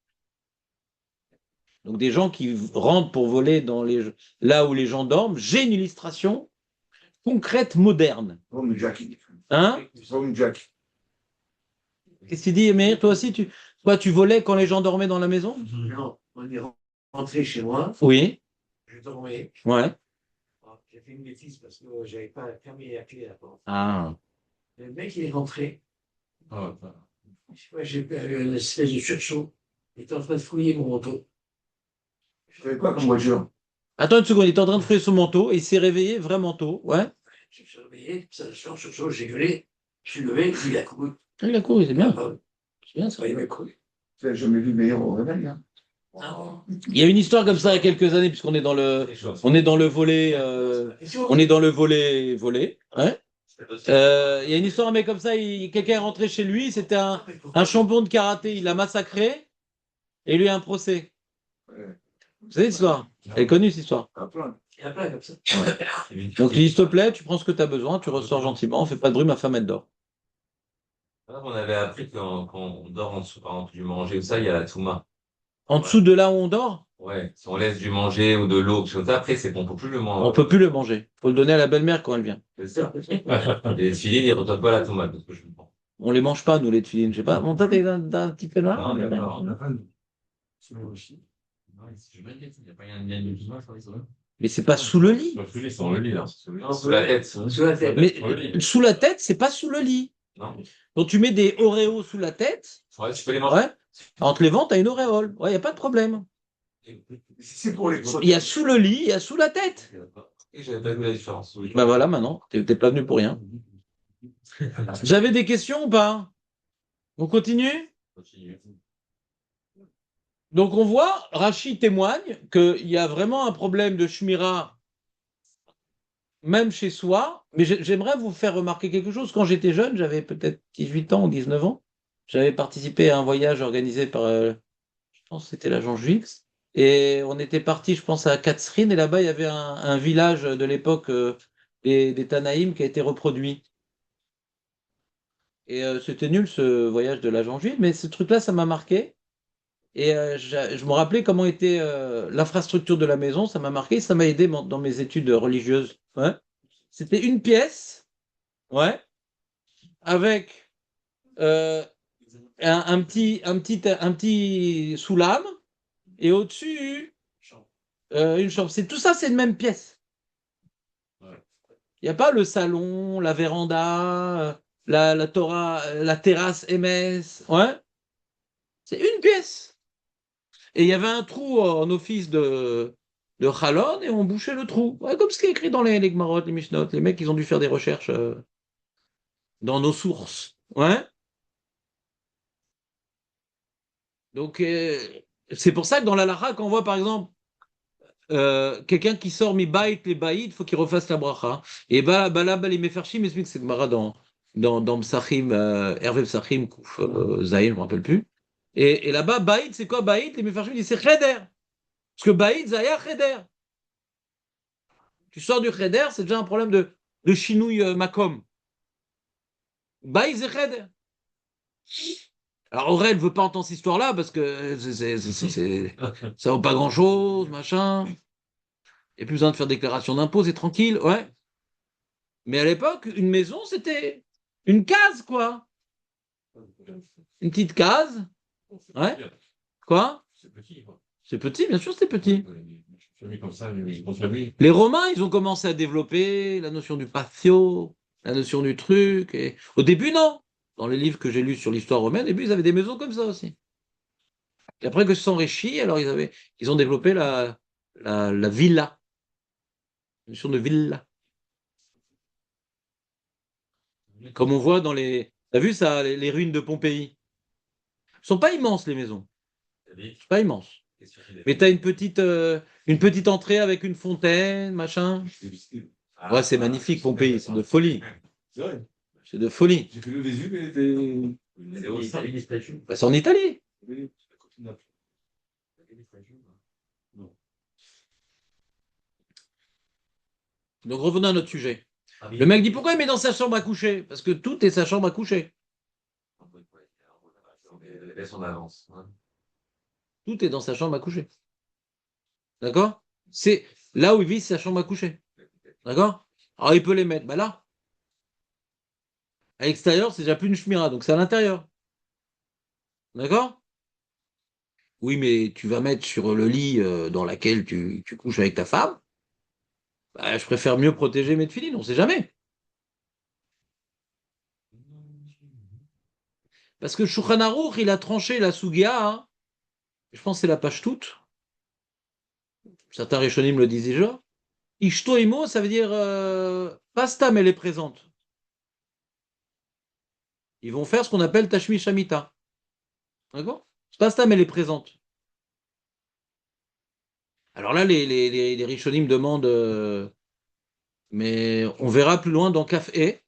Donc des gens qui rentrent pour voler là où les gens dorment. J'ai une illustration concrète, moderne. Home Jack. Hein? Home Jack. Qu'est-ce que tu dis, Émir? Toi aussi, tu volais quand les gens dormaient dans la maison? Non, on est rentré chez moi, Oui. je dormais. Ouais. J'ai fait une bêtise parce que j'avais pas fermé la clé à la porte. Ah. Le mec il est rentré, Ouais. je sais pas, j'ai eu une espèce de sursaut. Il était en train de fouiller mon manteau. Je fais quoi comme voiture? Attends une seconde, il est en train de fouiller son manteau et il s'est réveillé, vrai manteau. Ouais. Je me suis réveillé, ça je suis en sursaut, j'ai gueulé, je suis levé, il a couru. Ah, il a couru, c'est bien. Ah, C'est bien ça. il m'a couru. Tu n'as jamais vu meilleur au réveil. Hein. Ah, Il y a une histoire comme ça il y a quelques années, puisqu'on est dans le volet. On est dans le volet. Ouais. Il y a une histoire, un mec comme ça, quelqu'un est rentré chez lui, c'était un champion de karaté, il l'a massacré et il lui a un procès. Ouais. Vous savez l'histoire? Elle est connue cette histoire. À plein. il y a plein comme ça. Donc il dit, s'il te plaît, tu prends ce que tu as besoin, tu ressors gentiment, on fait pas de bruit, ma femme elle dort. On avait appris que quand on dort en dessous, par exemple, du manger ou ça, il y a la touma. En dessous de là où on dort, Ouais, si on laisse du manger ou de l'eau, quelque chose, après, c'est qu'on peut plus le manger. on peut plus le manger. Faut le donner à la belle-mère quand elle vient. C'est ça. Et les filles, ils ne reçoivent pas la touma, parce que je comprends. On les mange pas, nous, les tefilines. Je sais pas. Mon tête est un petit peu là. Non, d'accord. Mais c'est pas sous le lit. Sur le lit, là. Sous la tête. Sous la tête. Mais sous la tête, c'est pas sous le lit. Non. Donc tu mets des Oreos sous la tête. Ouais, tu peux les manger. Ouais. Entre les vents, t'as une auréole. Ouais, y a pas de problème. Si c'est pour les Il y a sous le lit, il y a sous la tête. Et j'avais pas vu la différence. Oui. Bah voilà, maintenant, t'es pas venu pour rien. J'avais des questions ou pas? On continue? Continue. Donc on voit, Rachid témoigne qu'il y a vraiment un problème de shmira, même chez soi. Mais j'aimerais vous faire remarquer quelque chose. Quand j'étais jeune, j'avais peut-être 18 ans ou 19 ans, j'avais participé à un voyage organisé par, je pense que c'était l'agent juif. Et on était parti, je pense, à Katsrin, et là-bas, il y avait un village de l'époque des Tanaïm qui a été reproduit. Et c'était nul ce voyage de l'agent juif, mais ce truc-là, ça m'a marqué. Et je me rappelais comment était l'infrastructure de la maison, ça m'a marqué, ça m'a aidé dans mes études religieuses. Ouais. C'était une pièce, ouais, avec euh, un petit sous-lame, et au-dessus, une chambre. Tout ça, c'est une même pièce. Il n'y a pas le salon, la véranda, la Torah, la terrasse MS. Ouais, c'est une pièce. Et il y avait un trou en office de Chalon et on bouchait le trou. Ouais, comme ce qui est écrit dans les Gmarot, les Mishnot. Les mecs, ils ont dû faire des recherches dans nos sources. Ouais. Donc, c'est pour ça que dans la Lara, quand on voit par exemple quelqu'un qui sort mi baït les baït, il faut qu'il refasse la bracha. Et là, les Mefarshim expliquent cette Gemara dans Psachim, Hervé Psachim, Kouf, Zayin, je ne me rappelle plus. Et là-bas, baït, c'est quoi baït? Les Mefarshim disent c'est cheder. Parce que baït, zaya cheder. Tu sors du cheder, c'est déjà un problème de chinouille makom. Baït, c'est cheder. Alors Aurel ne veut pas entendre cette histoire-là parce que ça vaut pas grand-chose, machin. Il n'y a plus besoin de faire déclaration d'impôt, c'est tranquille, ouais. Mais à l'époque, une maison, c'était une case, quoi. Une petite case. Ouais. Quoi? C'est petit, quoi. C'est petit, bien sûr, c'est petit. Famille comme ça, une grosse famille. Les Romains, ils ont commencé à développer la notion du patio, la notion du truc. Et... Au début, non. Dans les livres que j'ai lus sur l'histoire romaine, au début, ils avaient des maisons comme ça aussi. Et après que se sont enrichis, alors ils ont développé la villa. La notion de villa. Comme on voit dans les... T'as vu ça, les ruines de Pompéi? Elles sont pas immenses, les maisons. Pas immenses. Mais t'as une petite entrée avec une fontaine, machin. Ouais, c'est magnifique, Pompéi, c'est de folie. C'est vrai. C'est de folie. J'ai fait le Vésuve et était. C'est au sein des statues. Bah, c'est en Italie. Oui, c'est à côté de Naples. Non. Donc revenons à notre sujet. Le mec dit pourquoi il met dans sa chambre à coucher? Parce que tout est sa chambre à coucher. Laisse en avance. Hein. Tout est dans sa chambre à coucher. D'accord? C'est là où il vit sa chambre à coucher. D'accord? Alors il peut les mettre bah là. À l'extérieur, c'est déjà plus une chmira, donc c'est à l'intérieur. D'accord? Oui, mais tu vas mettre sur le lit dans lequel tu couches avec ta femme. Bah, je préfère mieux protéger mes tefilines, on ne sait jamais. Parce que Shulchan Aruch, il a tranché la Sugia, hein. Je pense que c'est la page toute. Certains Rishonim le disent déjà. Ishto imo, ça veut dire pasta, mais elle est présente. Ils vont faire ce qu'on appelle Tashmi Shamita. D'accord? Pasta, mais elle est présente. Alors là, les Rishonim demandent, mais on verra plus loin dans Kaf E,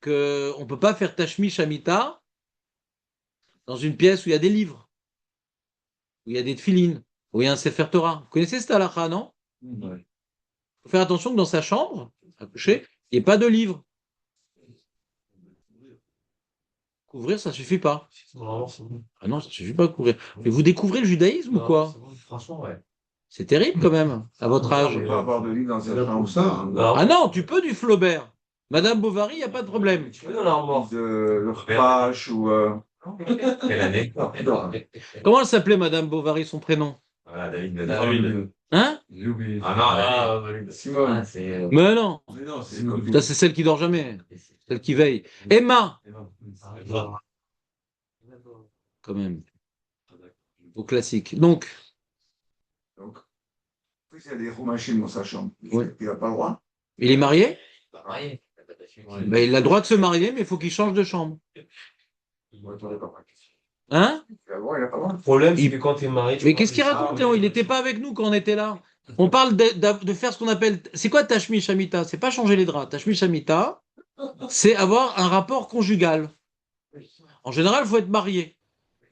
qu'on ne peut pas faire Tashmi Shamita dans une pièce où il y a des livres, où il y a des tefilines, où il y a un Sefer Torah. Vous connaissez cette halakha, non? Ouais. Il faut faire attention que dans sa chambre, à coucher, il n'y ait pas de livres. Couvrir, ça ne suffit pas. Ah non, ça ne suffit pas de couvrir. Mais vous découvrez le judaïsme ou quoi? Franchement, ouais. C'est terrible quand même, à votre âge. On peut pas avoir de lit dans C'est un là chambre. pour ça. Ah non, tu peux du Flaubert. Madame Bovary, il n'y a pas de problème. Tu peux dans l'armoire. De repache ou. Quelle année? Comment elle s'appelait Madame Bovary, son prénom? Voilà, David. David. Hein? J'ai oublié. Ah non, Simone. Ah, c'est. Mais non, Mais non, c'est ça c'est celle qui dort jamais, celle qui veille. Emma, quand même, au classique. Donc, Donc, en plus, il y a des roumachines dans sa chambre. Oui. Il n'a pas le droit. il est marié? Pas marié. Ben, il a le droit de se marier, mais il faut qu'il change de chambre. Moi, j'en ai pas parlé. Hein? Il a le droit, il a pas le droit. Le problème, c'est Il- que quand t'es marié, tu Mais peux qu'est-ce qu'il pas faire raconte, ça. Léon? Il n'était pas avec nous quand on était là. On parle de faire ce qu'on appelle. C'est quoi Tashmi Shamita? C'est pas changer les draps. Tashmi Shamita, c'est avoir un rapport conjugal. En général, il faut être marié.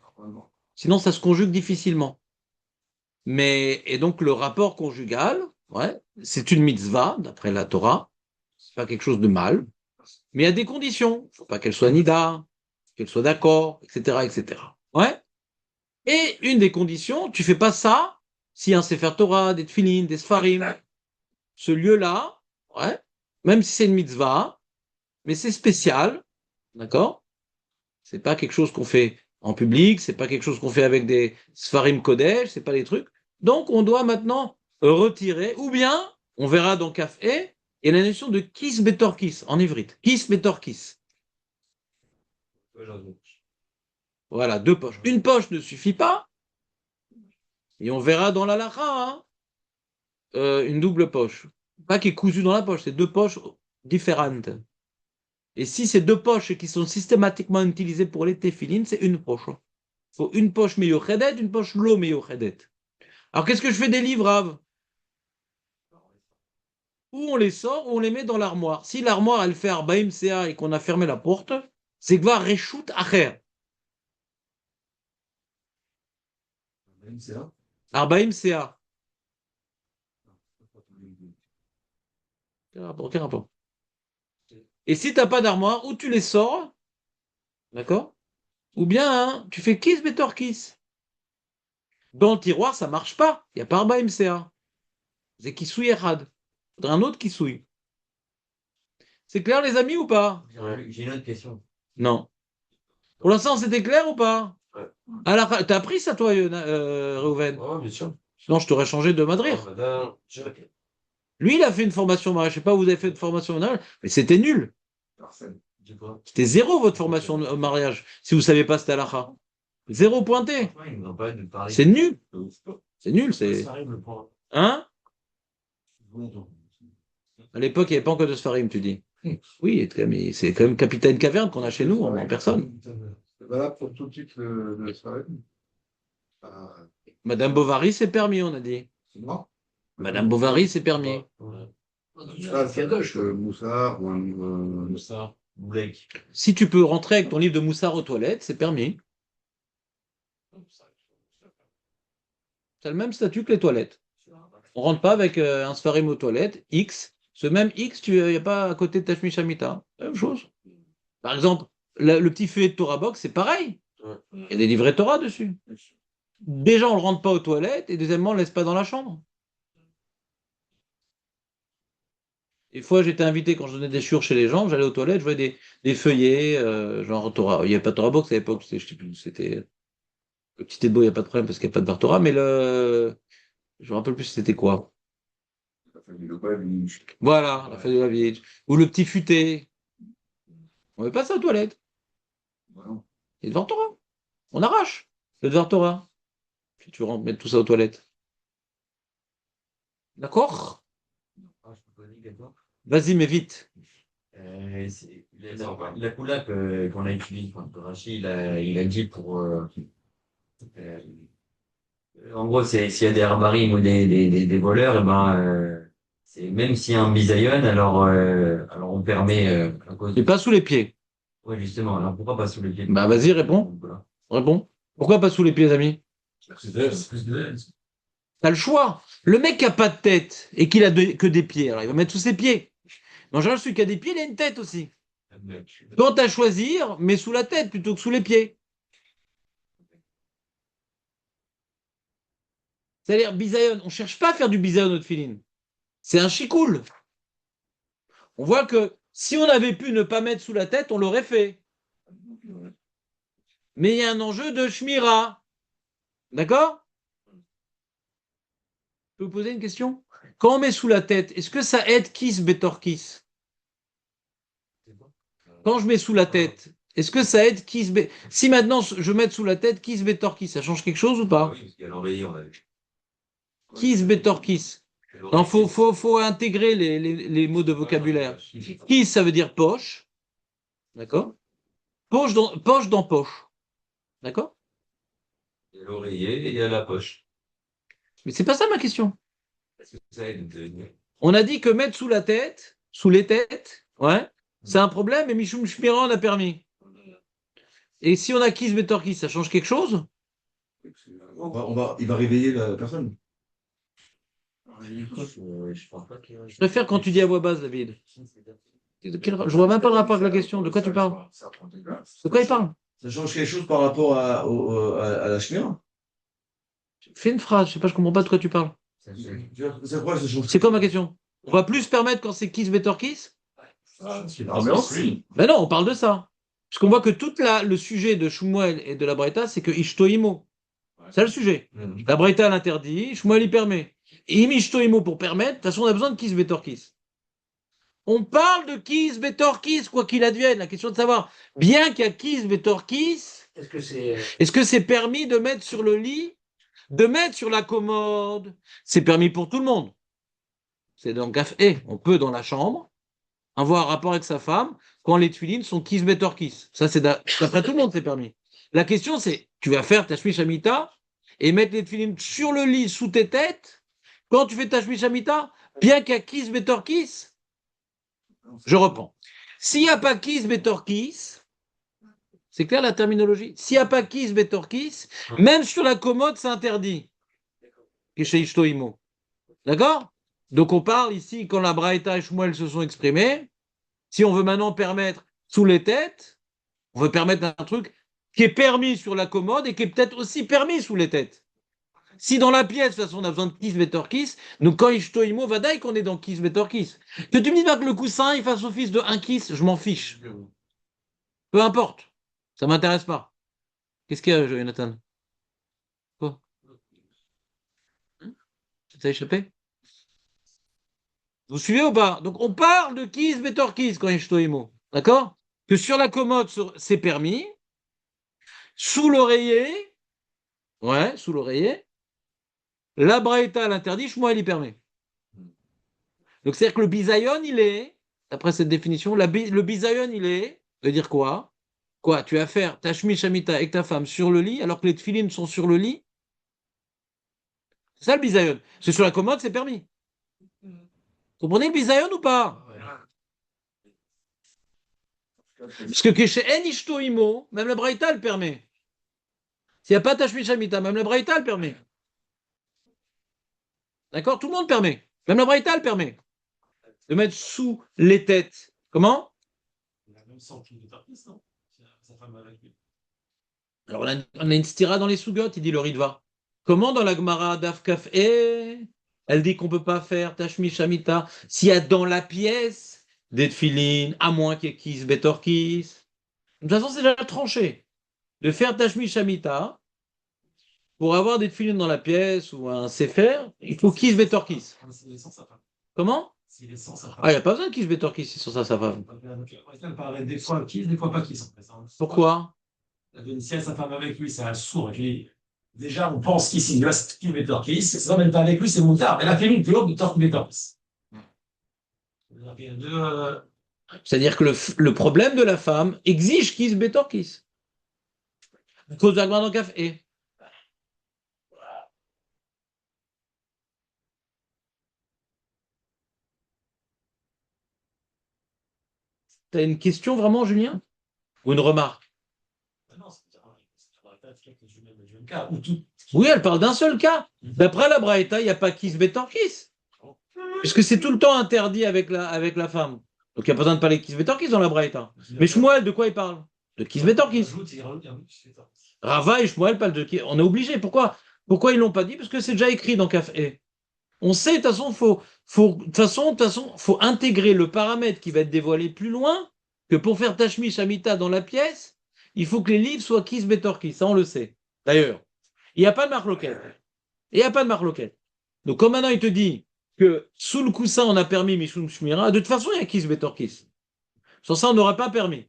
Normalement. Sinon, ça se conjugue difficilement. Et donc, le rapport conjugal, ouais, c'est une mitzvah, d'après la Torah. C'est pas quelque chose de mal. Mais il y a des conditions. Il faut pas qu'elle soit nida, qu'elle soit d'accord, etc., etc. Ouais. Et une des conditions, tu fais pas ça s'il y a un Sefer Torah, des Tfilin, des Sfarim. Ce lieu-là, ouais, même si c'est une mitzvah, mais c'est spécial, d'accord? C'est pas quelque chose qu'on fait en public, c'est pas quelque chose qu'on fait avec des Sfarim Kodesh, c'est pas des trucs. Donc, on doit maintenant retirer, ou bien, on verra dans Kaf E, il y a la notion de Kis Betor Kis, en ivrite. Kis Betor Kis. Voilà, 2 poches. Une poche ne suffit pas, et on verra dans la lacha, hein, une double poche. Pas qui est cousue dans la poche, c'est 2 poches différentes. Et si c'est 2 poches qui sont systématiquement utilisées pour les téfilines, c'est une poche. Il faut une poche meyochedet, une poche lo meyochedet. Alors qu'est-ce que je fais des livres, Rav? Ou on les sort, ou on les met dans l'armoire. Si l'armoire, elle fait Arbaïm CA et qu'on a fermé la porte, c'est Gvar Reshut Acher. C'est là. Arbaïm CA. Quel rapport? Et si tu n'as pas d'armoire, ou tu les sors, d'accord? Ou bien hein, tu fais kiss better kiss. Dans le tiroir, ça marche pas. Il n'y a pas Arbaïm CA. C'est Kisui Erad. Il faudrait un autre Kisui. C'est clair, les amis, ou pas? J'ai une autre question. Non. Pour l'instant, c'était clair ou pas? Ouais. Alors, t'as appris ça, toi, Reuven? Ouais, bien sûr. Sinon, je t'aurais changé de Madrid. Ah, madame, Lui, il a fait une formation mariage. Je sais pas où vous avez fait une formation mariage, mais c'était nul. Arsène. dis quoi? C'était 0 votre formation au mariage. Si vous savez pas, c'était halakha. 0 pointé. Ouais, ils nous ont pas de parler. C'est nul. C'est nul. C'est. Ça arrive, le point. Hein? À l'époque, il n'y avait pas encore de Sfarim, tu dis. Oui, mais c'est quand même Capitaine Caverne qu'on a chez nous, en personne. C'est valable pour tout type de soirée. Madame Bovary, c'est permis, on a dit. C'est moi. Madame Bovary, c'est permis. Ça, c'est gauche. Moussard ou un. Ça, Boulek. Si tu peux rentrer avec ton livre de Moussard aux toilettes, c'est permis. C'est le même statut que les toilettes. On rentre pas avec un Sfarim aux toilettes, X. Ce même X, il n'y a pas à côté de Tashmi Shamita. Même chose. Par exemple, le petit feuillet de Torah Box, c'est pareil. Il y a des livrets Torah dessus. Déjà, on ne le rentre pas aux toilettes, et deuxièmement, on ne le laisse pas dans la chambre. Des fois, j'étais invité quand je donnais des chures chez les gens, j'allais aux toilettes, je voyais des feuillets, genre Torah. Il n'y avait pas de Torah Box à l'époque, je sais plus, c'était. Le petit Edbo, il n'y a pas de problème parce qu'il n'y a pas de bar Torah, mais je me rappelle plus c'était quoi. Ça fait du local, du. Voilà, la feuille de la vieille. Ou le petit futé. On ne met pas ça aux toilettes. Voilà. Il y a de Dvar Torah. On arrache le Dvar Torah. Puis tu rentres mettre tout ça aux toilettes. D'accord? Ah, je peux poser une question. Vas-y, mais vite. La coula qu'on a utilisée, enfin, que Rachid il a dit pour. Euh, en gros, s'il y a des herbarim ou des voleurs, et ben, c'est même s'il y a un bisayon, alors on permet à cause Et pas sous les pieds. ouais, justement. Alors pourquoi pas sous les pieds? Bah vas-y, réponds. Voilà. Réponds. Pourquoi pas sous les pieds, les amis? T'as le choix. Le mec qui a pas de tête et qu'il a que des pieds, alors il va mettre sous ses pieds. Mais en général, celui qui a des pieds, il a une tête aussi. Quand t'as à choisir, mets sous la tête plutôt que sous les pieds. C'est-à-dire, bisayon, on ne cherche pas à faire du bisayon au tefilin. C'est un chicoul. On voit que si on avait pu ne pas mettre sous la tête, on l'aurait fait. Mais il y a un enjeu de shmira. D'accord? Je peux vous poser une question? Quand on met sous la tête, est-ce que ça aide kiss betor kiss? Quand je mets sous la tête, est-ce que ça aide kiss Si maintenant je mets sous la tête kiss betor kiss, ça change quelque chose ou pas? Oui, parce qu'il y a l'oreiller, on a vu. Kiss betor kiss. Non, faut intégrer les mots de vocabulaire. Kiss, ça veut dire poche. D'accord? Poche dans poche. D'accord? Il y a l'oreiller et il y a la poche. Mais c'est pas ça ma question. Est-ce que ça aide On a dit que mettre sous la tête, sous les têtes, ouais, c'est un problème et Michoum Shmira en a permis. Et si on a Kiss Better Kiss, ça change quelque chose? Il va réveiller la personne. Je pense pas qu'il y ait un- Je préfère quand tu dis à voix basse, David. Je vois même pas le rapport avec la question. De quoi tu parles? De quoi il parle? Ça change quelque chose par rapport à la chimère? Fais une phrase, je sais pas, je comprends pas de quoi tu parles. C'est quoi ça change? C'est quoi ma question? On va plus permettre quand c'est Kiss Better Kiss? Ah, mais aussi. Ben non, on parle de ça. Parce qu'on voit que tout le sujet de Shmuel et de la Braïta, c'est que Ishtoimo. C'est le sujet. La Braïta l'interdit, Shmuel y permet. Et Ishtoimo pour permettre, de toute façon, on a besoin de Kiss Better Kiss. On parle de Kiss Better Kiss, quoi qu'il advienne. La question de savoir, bien qu'il y a Kiss Better Kiss, est-ce que c'est permis de mettre sur le lit, de mettre sur la commode? C'est permis pour tout le monde. C'est donc, on peut dans la chambre avoir un rapport avec sa femme quand les tuilines sont Kiss Better Kiss. Ça, c'est d'après tout le monde, c'est permis. La question, c'est, tu vas faire ta Shmish Amita et mettre les tuilines sur le lit, sous tes têtes, quand tu fais ta Shmish Amita, bien qu'il y a Kiss Better Kiss. Je reprends. S'il n'y a pas Kiss Better Kiss, c'est clair la terminologie? S'il n'y a pas Kiss Better Kiss, même sur la commode, c'est interdit. Chez Ishtoimo. D'accord? Donc on parle ici, quand la Braïta et Shmuel se sont exprimés, si on veut maintenant permettre sous les têtes, on veut permettre un truc qui est permis sur la commode et qui est peut-être aussi permis sous les têtes. Si dans la pièce, de toute façon, on a besoin de Kiss Better Kiss, donc quand Ishtoimo va qu'on est dans Kiss Better Kiss. Que tu me dises pas que le coussin, il fasse office de un kiss, je m'en fiche. Peu importe. Ça m'intéresse pas. Qu'est-ce qu'il y a, Jonathan? Quoi? Ça t'a échappé? Vous suivez ou pas? Donc on parle de Kiss Better Kiss quand Ishtoimo. D'accord? Que sur la commode, c'est permis. Sous l'oreiller, ouais, sous l'oreiller, la Braïta l'interdit, Shmuel y permet. Donc c'est-à-dire que le bisayon, il est, d'après cette définition, le bisayon, il est, de dire quoi? Quoi? Tu vas faire ta shmi shamita avec ta femme sur le lit, alors que les tefilines sont sur le lit? C'est ça le bisayon. C'est sur la commode, c'est permis. Vous comprenez le bisayon ou pas? Parce que chez En Imo, même la Braïta le permet. S'il n'y a pas ta shmi shamita, même la Braïta le permet. D'accord? Tout le monde permet. Même la Braïta le permet. De mettre sous les têtes. Comment? Il a même senti de tarpiste, non? Sa femme avec lui. Alors on a une stira dans les sougotes, il dit le Ritva. Comment dans la Gemara d'Afkaf elle dit qu'on ne peut pas faire Tashmi Shamita s'il y a dans la pièce des tefilines, à moins qu'il y ait Kiss Better Kiss. De toute façon, c'est déjà tranché. De faire Tashmi Shamita, pour avoir des tefilines dans la pièce ou un Sefer, il faut Kiss Better Kiss. S'il est sans sa femme. Comment? S'il est sans sa femme. Ah, il n'y a pas besoin de Kiss Better Kiss sur ça, sa femme. Elle paraît des fois kiss, des fois pas kiss. Pourquoi? Si elle a sa femme avec lui, c'est un sourd. Et puis, déjà, on pense qu'ici, il reste qui Better Kiss. C'est ça, même pas avec lui, c'est Moutard. Elle a fait une plus haute de Torque Better Kiss. C'est-à-dire que le problème de la femme exige Kiss Better Kiss. À cause de la dans café. T'as une question vraiment, Julien? Ou une remarque? Non, c'est un cas où tout. Oui, elle parle d'un seul cas. D'après la Braïta, il n'y a pas Kiss Better Kiss. Puisque c'est tout le temps interdit avec la femme. Donc il n'y a pas besoin de parler de Kiss Better Kiss dans la Braïta. Mais Shmuel, de quoi il parle? De Kiss Better Kiss. Rava et Shmuel parlent de Kiss. On est obligé. Pourquoi ils l'ont pas dit? Parce que c'est déjà écrit dans Café. On sait, de toute façon, de toute façon, faut intégrer le paramètre qui va être dévoilé plus loin, que pour faire Tashmi Shamita dans la pièce, il faut que les livres soient Kiss Better Kiss. Ça, on le sait. D'ailleurs, il n'y a pas de marloquette. Il n'y a pas de marloquette. Donc, comme maintenant il te dit que sous le coussin, on a permis Mishum Shmira, de toute façon, il y a Kiss Better Kiss. Sans ça, on n'aurait pas permis.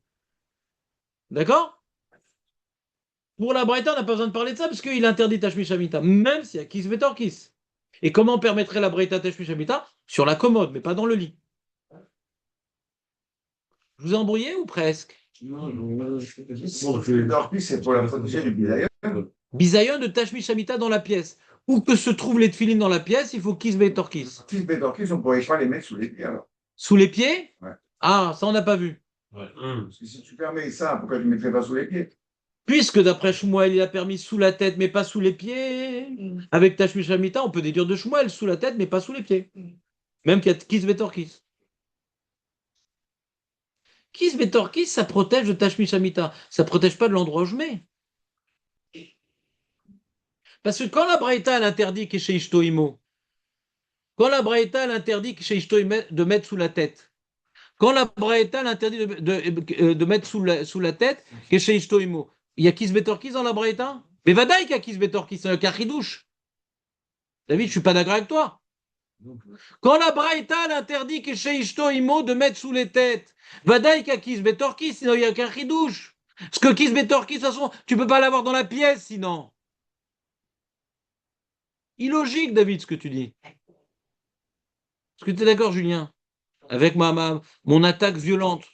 D'accord? Pour la Braïta, on n'a pas besoin de parler de ça parce qu'il interdit Tashmi Shamita, même s'il y a Kiss Better Kiss. Et comment permettrait la Braïta Tashmish Hamita? Sur la commode, mais pas dans le lit. Je vous ai embrouillé ou presque? Non, Dorki, c'est pour la protéger du bidaïon. Bisayon de Tashmish Hamita dans la pièce. Où que se trouvent les tefilines dans la pièce, il faut kiss betorkis. Si c'est Dorki, on pourrait pas les mettre sous les pieds alors. Sous les pieds? Ouais. Ah, ça on n'a pas vu. Parce que si tu permets ça, pourquoi tu ne mettrais pas sous les pieds? Puisque d'après Shmuel, il a permis sous la tête, mais pas sous les pieds. Avec Tashmish Hamita, on peut déduire de Shmuel sous la tête, mais pas sous les pieds. Même qu'il y a kiss betorkis. Kiss betorkis, ça protège de Tashmish Hamita. Ça protège pas de l'endroit où je mets. Parce que quand la Braïta, elle interdit chez Ishtoimo, quand la Braïta, elle interdit chez Ishtoimo de mettre sous la tête, quand la Braïta, elle interdit de mettre sous la tête chez Ishtoimo, il y a Kiss Betorkis dans la Braïta? Mais Vadaï qu'il y a Kiss Betorkis, c'est un Kachidouche. David, je suis pas d'accord avec toi. Quand la Braïta, elle interdit chez Ishtoimo de mettre sous les têtes, Vadaï qu'il y a Kiss Betorkis, sinon il y a qu'un Kachidouche. Parce que Kiss Betorkis, de toute façon, tu peux pas l'avoir dans la pièce sinon. Illogique, David, ce que tu dis. Est-ce que tu es d'accord, Julien, avec mon attaque violente?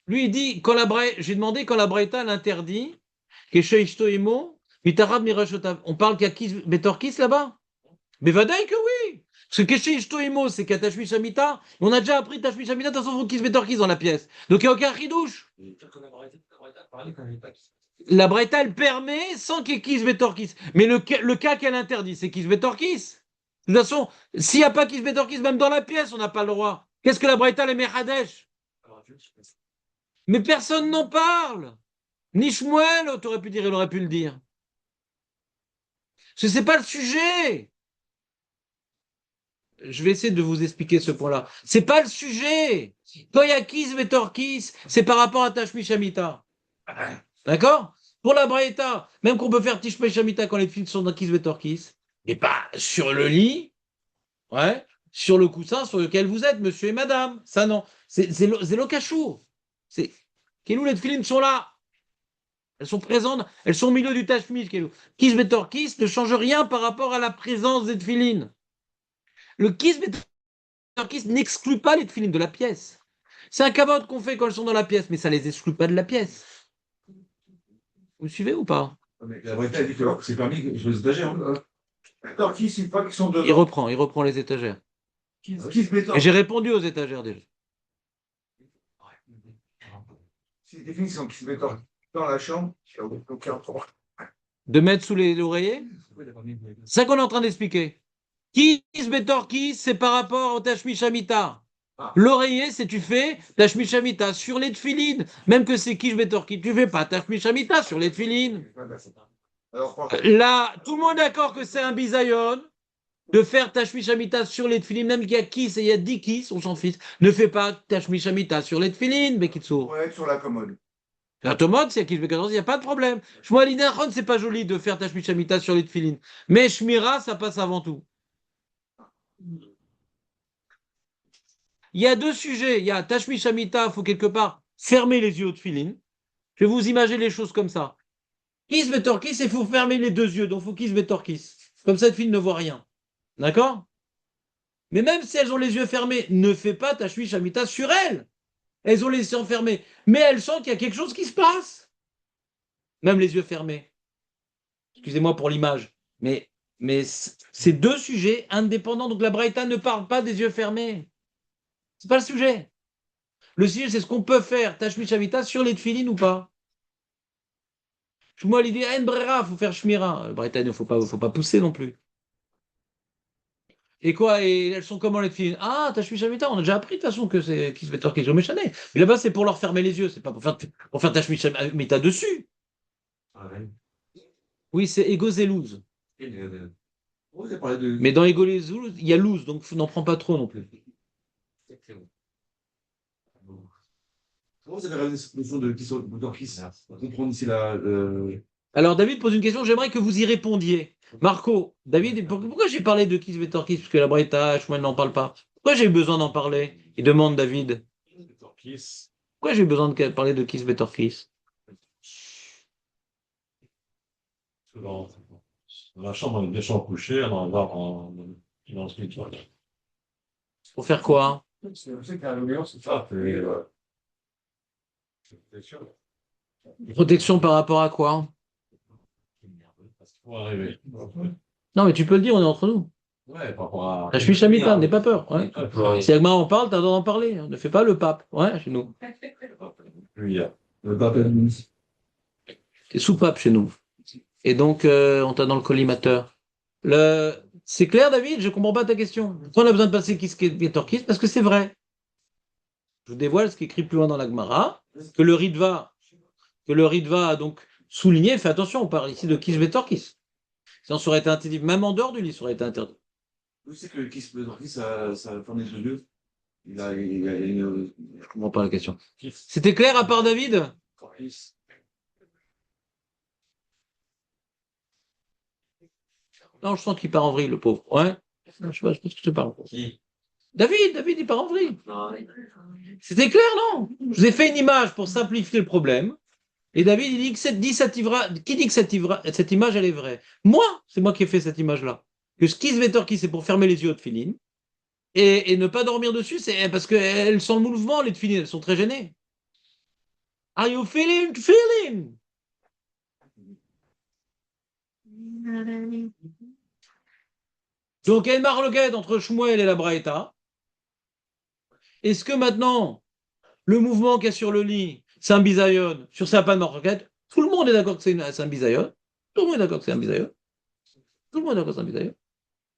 Lui, il dit, j'ai demandé quand la Braïta l'interdit, on parle qu'il y a Betorkis là-bas? Mais Vadaï que oui! Parce que Keshe Ishtoimo, c'est qu'il y a Tashmish Hamita. On a déjà appris Tashmish Hamita, de toute façon, il faut qu'il Betorkis dans la pièce. Donc il n'y a aucun chidouche. La Braïta, elle permet sans qu'il y ait Kiss Betorkis. Mais le cas qu'elle interdit, c'est Kiss Betorkis. De toute façon, s'il n'y a pas Kiss Betorkis, même dans la pièce, on n'a pas le droit. Qu'est-ce que la Braïta, les Mechadesh? Mais personne n'en parle. Ni Shmuel, t'aurais pu dire, il aurait pu le dire. Ce n'est pas le sujet. Je vais essayer de vous expliquer ce point-là. C'est pas le sujet. Quand il y a Kiss Betorkis, c'est par rapport à Tashmish Hamita. D'accord? Pour la Braïta, même qu'on peut faire Tishmei Shamita quand les filles sont dans Kiss Betorkis, et pas sur le lit, ouais, sur le coussin sur lequel vous êtes, monsieur et madame. Ça, non. C'est le cachou. C'est. Kelou, les filines sont là. Elles sont présentes, elles sont au milieu du Tashmish, Kelou. Kiss Betorkis ne change rien par rapport à la présence des tefilines. Le Kiss Betorkis n'exclut pas les tefilines de la pièce. C'est un kavod qu'on fait quand elles sont dans la pièce, mais ça ne les exclut pas de la pièce. Vous suivez ou pas? Mais la Braïta a dit que c'est permis sur les étagères. Dorki, une fois qu'ils sont dedans. Il reprend les étagères. Qui se met Et j'ai répondu aux étagères déjà. Si les définitions qui se mettent dans la chambre, il n'y a aucun problème. De mettre sous les oreillers? C'est ça qu'on est en train d'expliquer. Kiss Betorkis, c'est par rapport au Tashmish Hamita. L'oreiller, c'est tu fais Tashmish Hamita sur les tefilines. Même que c'est Kish Betorkis, tu fais pas Tashmish Hamita sur les tefilines. Là, tout le monde est d'accord que c'est un bisayon de faire Tashmish Hamita sur les tefilines, même qu'il y a kiss et il y a 10 kiss, on s'en fiche. Ne fais pas Tashmish Hamita sur les tefilines, Bekitsour. Pour être sur la commode. La tomate, c'est Kish Betorkis, il n'y a pas de problème. Shmuel Inachon, c'est pas joli de faire Tashmish Hamita sur les tefilines. Mais Shmira, ça passe avant tout. Il y a deux sujets. Il y a Tashmish Hamita, il faut quelque part fermer les yeux aux tefilines. Je vais vous imaginer les choses comme ça. Kiss Betorkis, il faut fermer les deux yeux, donc il faut Kiss Betorkis. Comme ça, le fille ne voit rien. D'accord? Mais même si elles ont les yeux fermés, ne fais pas Tashmish Hamita sur elles. Elles ont les yeux fermés. Mais elles sentent qu'il y a quelque chose qui se passe. Même les yeux fermés. Excusez-moi pour l'image. Mais c'est deux sujets indépendants. Donc la Braïta ne parle pas des yeux fermés. C'est pas le sujet. Le sujet, c'est ce qu'on peut faire, Tashmish Hamita, sur les tefilines ou pas. Moi, l'idée, il faut faire Shmira. Braïta, il ne faut pas pousser non plus. Et quoi? Et elles sont comment les tefilines? Ah, Tashmish Hamita, on a déjà appris de toute façon que c'est qui se met qui sont méchané. Mais là-bas, c'est pour leur fermer les yeux, c'est pas pour faire Tashmish Hamita dessus. Oui, c'est Ego Zelouz. Mais dans Ego Zelouz, il y a loose, donc n'en prends pas trop non plus. Comment vous avez réalisé cette notion de Betorkis pour comprendre ici Alors, David pose une question, j'aimerais que vous y répondiez. Marco, David, pourquoi j'ai parlé de Kiss Betorkis? Parce que la Braïta, moi, n'en parle pas. Pourquoi j'ai eu besoin d'en parler? Il demande David. Pourquoi j'ai eu besoin de parler de Kiss Betorkis? Dans la chambre, avec des chambres couchées, on va voir dans le spirituel. Pour faire quoi? C'est vrai qu'à l'Orient, c'est ça. C'est sûr. Protection par rapport à quoi? Parce qu'il faut arriver. Non, mais tu peux le dire, on est entre nous. Ouais, par rapport à. Je suis Shamita, n'aie pas peur. Ouais. Ouais. Si Agma en parle, t'as le droit d'en parler. Ne fais pas le pape. Ouais, chez nous. Oui, le pape est T'es sous-pape chez nous. Et donc, on t'a dans le collimateur. C'est clair, David? Je comprends pas ta question. Pourquoi on a besoin de passer Kiss Torquis? Parce que c'est vrai. Je vous dévoile ce qui est écrit plus loin dans la Gemara, que le Ritva a donc souligné. Fais attention, on parle ici de Kiss Torquis. Sinon, ça aurait été interdit. Même en dehors du lit, ça aurait été interdit. Vous savez que le kiss Bedorki, ça fournit de lieu. Je comprends pas la question. C'était clair à part David? Non, je sens qu'il part en vrille, le pauvre. Ouais. Je sais pas ce que tu parles. Qui? David, il part en vrille. C'était clair, non? Je vous ai fait une image pour simplifier le problème. Et David, il dit que qui dit que cette image, elle est vraie? Moi, c'est moi qui ai fait cette image-là. Que ce qui se vetter qui, c'est pour fermer les yeux de Philine. Et ne pas dormir dessus, c'est parce qu'elles sont en mouvement, les Tfilines, elles sont très gênées. Are you feeling? Donc, il y a une marloquette entre Shmuel et la Braïta. Est-ce que maintenant, le mouvement qu'il y a sur le lit, c'est un bisaïon, sur sa panne marloquette, tout le monde est d'accord que c'est un bisaïon. Tout le monde est d'accord que c'est un bisaïon. Tout le monde est d'accord que c'est un bisaïon.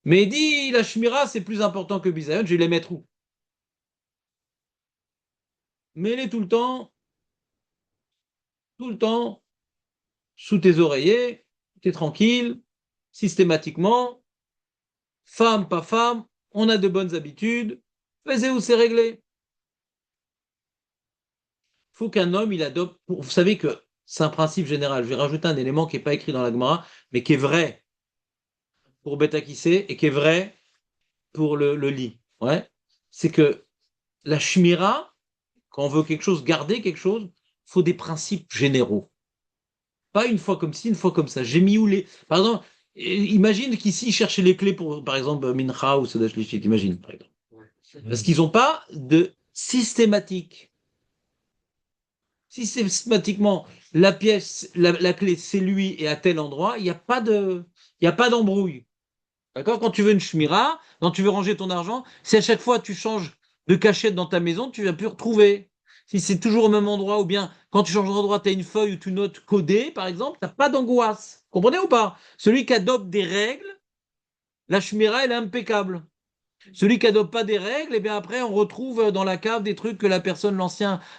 Mais il dit, la shmira, c'est plus important que bisaïon, je vais les mettre où? Mets-les tout le temps, sous tes oreillers, t'es tranquille, systématiquement, femme, pas femme, on a de bonnes habitudes, vas-y où c'est réglé. Il faut qu'un homme, il adopte, vous savez que c'est un principe général, je vais rajouter un élément qui n'est pas écrit dans la Gemara, mais qui est vrai pour Beta Kissé et qui est vrai pour le lit. Ouais. C'est que la shmira, quand on veut quelque chose, garder quelque chose, il faut des principes généraux. Pas une fois comme ci, une fois comme ça. J'ai mis où les. Par exemple, imagine qu'ici, ils cherchaient les clés pour, par exemple, Mincha ou Sodash Lichit, imagine, par exemple. Parce qu'ils n'ont pas de systématique. Si systématiquement, la pièce, la clé, c'est lui et à tel endroit, il n'y a pas d'embrouille. D'accord? Quand tu veux une shmira, quand tu veux ranger ton argent, si à chaque fois tu changes de cachette dans ta maison, tu vas plus retrouver. Si c'est toujours au même endroit, ou bien quand tu changes d'endroit, tu as une feuille ou tu notes codée, par exemple, tu n'as pas d'angoisse. Comprenez ou pas? Celui qui adopte des règles, la shmira, elle est impeccable. Celui qui adopte pas des règles, et bien après, on retrouve dans la cave des trucs que la personne,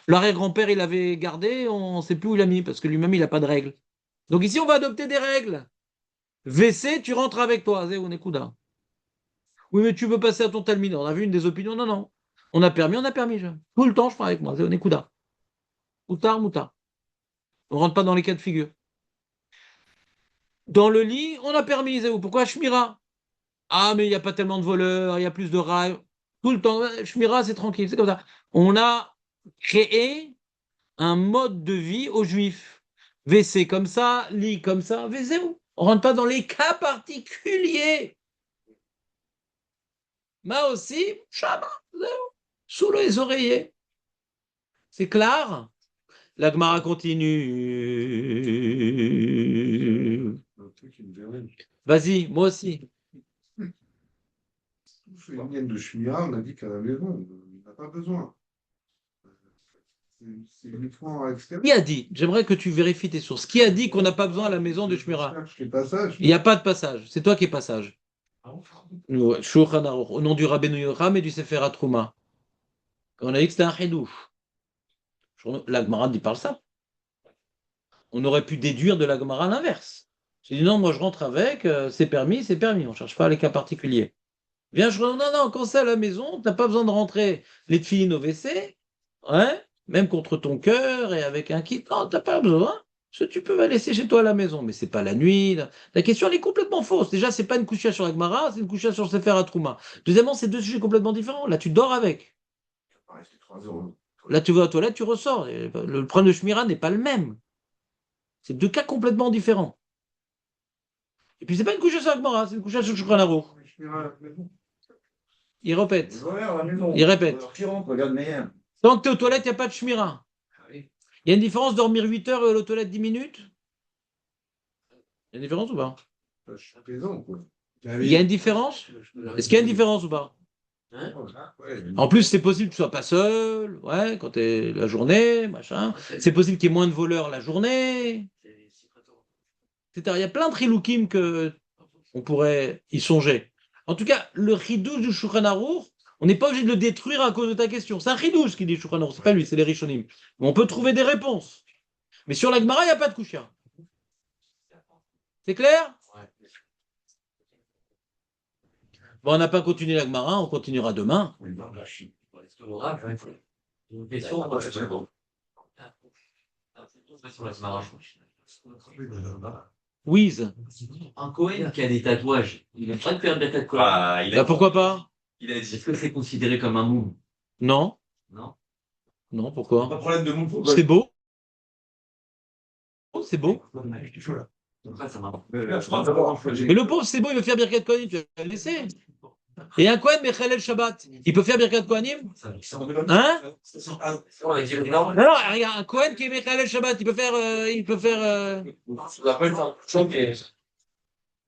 l'arrière-grand-père, il avait gardé, on ne sait plus où il a mis, parce que lui-même, il n'a pas de règles. Donc ici, on va adopter des règles. WC, tu rentres avec toi, Zé, on est couda. Oui, mais tu veux passer à ton talmide. On a vu une des opinions. Non, non. On a permis. Tout le temps, je prends avec moi. Zé, on est couda. Moutard, moutard. On rentre pas dans les cas de figure. Dans le lit, on a permis, Zé. Pourquoi Shmira? Ah, mais il n'y a pas tellement de voleurs, il y a plus de rats. Tout le temps, Shmira, c'est tranquille. C'est comme ça. On a créé un mode de vie aux juifs. WC comme ça, lit comme ça, WC où? On rentre pas dans les cas particuliers. Mais aussi, Shabbat, sous les oreillers. C'est clair? La Gemara continue. Un truc qui me dérange. Vas-y, moi aussi. On fait une mienne de chimia, on a dit qu'à la maison, on n'a pas besoin. C'est uniquement à l'extérieur. Qui a dit? J'aimerais que tu vérifies tes sources. Qui a dit qu'on n'a pas besoin à la maison de Shmira? Je cherche les passages. Il n'y a pas de passage. C'est toi qui es passage. Ouais, Shulchan Aruch, au nom du Rabbeinu Yoram et du Sefer HaTruma. On a dit que c'était un chidouche. La Gemara dit parle ça. On aurait pu déduire de la Gemara l'inverse. J'ai dit non, moi je rentre avec, c'est permis, c'est permis. On ne cherche pas les cas particuliers. Viens, non, quand c'est à la maison, tu n'as pas besoin de rentrer les filles au WC, hein, même contre ton cœur et avec un kit. Non, tu n'as pas besoin. Tu peux la laisser chez toi à la maison, mais c'est pas la nuit. La question, elle est complètement fausse. Déjà, c'est pas une couchette sur la Gemara, c'est une couchette sur le Sefer HaTruma. Deuxièmement, c'est deux sujets complètement différents. Là, tu dors avec. Ça va rester 3 euros. Là, tu vas aux toilettes, tu ressors. Et le problème de Shmira n'est pas le même. C'est deux cas complètement différents. Et puis c'est pas une couche sur la Gemara, c'est une couche sur le Shulchan Aruch. Il répète. Il répète. Regarde meilleur. Tant que tu es aux toilettes, il n'y a pas de shmira. Il y a une différence dormir 8 heures et aller aux toilettes 10 minutes? Il y a une différence ou pas? Il y a une différence? Est-ce qu'il y a une différence ou pas? En plus, c'est possible que tu sois pas seul, ouais, quand tu es la journée, machin. C'est possible qu'il y ait moins de voleurs la journée. Il y a plein de chiloukim que on pourrait y songer. En tout cas, le chidouche du Shulchan Aruch, on n'est pas obligé de le détruire à cause de ta question. C'est un chidouche qui dit Shulchan Aruch, c'est pas lui, c'est les Rishonim. Mais on peut trouver des réponses. Mais sur la Gemara, il n'y a pas de kushia. C'est clair? Bon, on n'a pas continué la Gemara, on continuera demain. Une question. Wiz. Un Cohen qui a des tatouages, il a pas de faire des tatouages. Ah, Bah, pourquoi pas? il a dit. Est-ce que c'est considéré comme un move? Non. Non. Non, pourquoi? Pas de problème de mon pot. C'est beau. Oh, c'est beau. Après, ça marche. Mais le pauvre, c'est beau, il veut faire Birkat Kohanim, tu vas le laisser. Et un Kohen, Mechalel Shabbat, il peut faire Birkat Kohanim? Hein? Non, non, regarde, un Kohen qui est Mechalel Shabbat, il peut faire.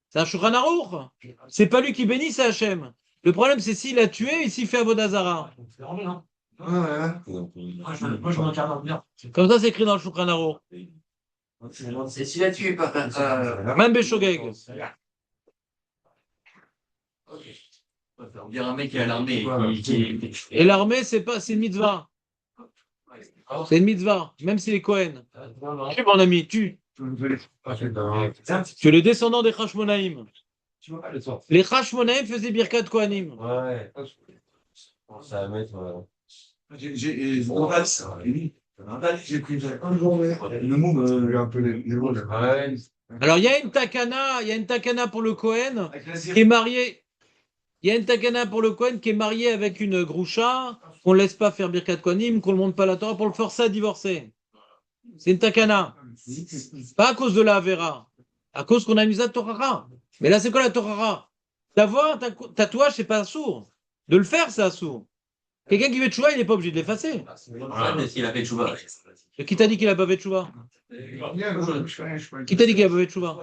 C'est un Shulchan Aruch. C'est pas lui qui bénit, c'est Hachem. Le problème, c'est s'il a tué et s'il fait Avodah Zarah. Moi, je m'incarne bien. Comme ça, c'est écrit dans le Shulchan Aruch. C'est si là tu es pas. Même Béchogeg. On dirait un mec qui est à l'armée. Et l'armée, c'est une mitzvah. C'est une mitzvah, même s'il est Kohen. Tu, mon ami, tu. Tu es le descendant des Hashmonaïm. Les Hashmonaïm faisaient Birkat Kohanim. Ouais. Ça va mettre. J'ai pris une journée. Le mot, j'ai un peu les mots. Ouais. Alors, il y a une takana pour le Kohen qui est marié. Il y a une takana pour le Kohen qui est marié avec une groucha, qu'on ne laisse pas faire Birkat Kohanim, qu'on ne monte pas la Torah pour le forcer à divorcer. C'est une takana. Pas à cause de la Avera, à cause qu'on a mis ça Torara. Mais là, c'est quoi la Torara? D'avoir un tatouage, c'est pas sourd. De le faire, c'est sourd. Quelqu'un qui fait tchouva, il n'est pas obligé de l'effacer. S'il a fait tchouva. Et qui t'a dit qu'il a pas fait tchouva? Qui t'a dit qu'il a pas fait tchouva?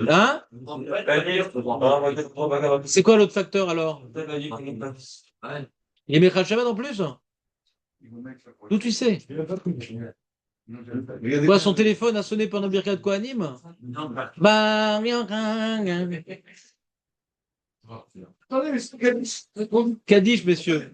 Hein? C'est quoi l'autre facteur alors? Il est Mechal Shabbat en plus? D'où tu sais? Quoi, son téléphone a sonné pendant Birkat Kohanim? Bah, rien. Kaddish, messieurs.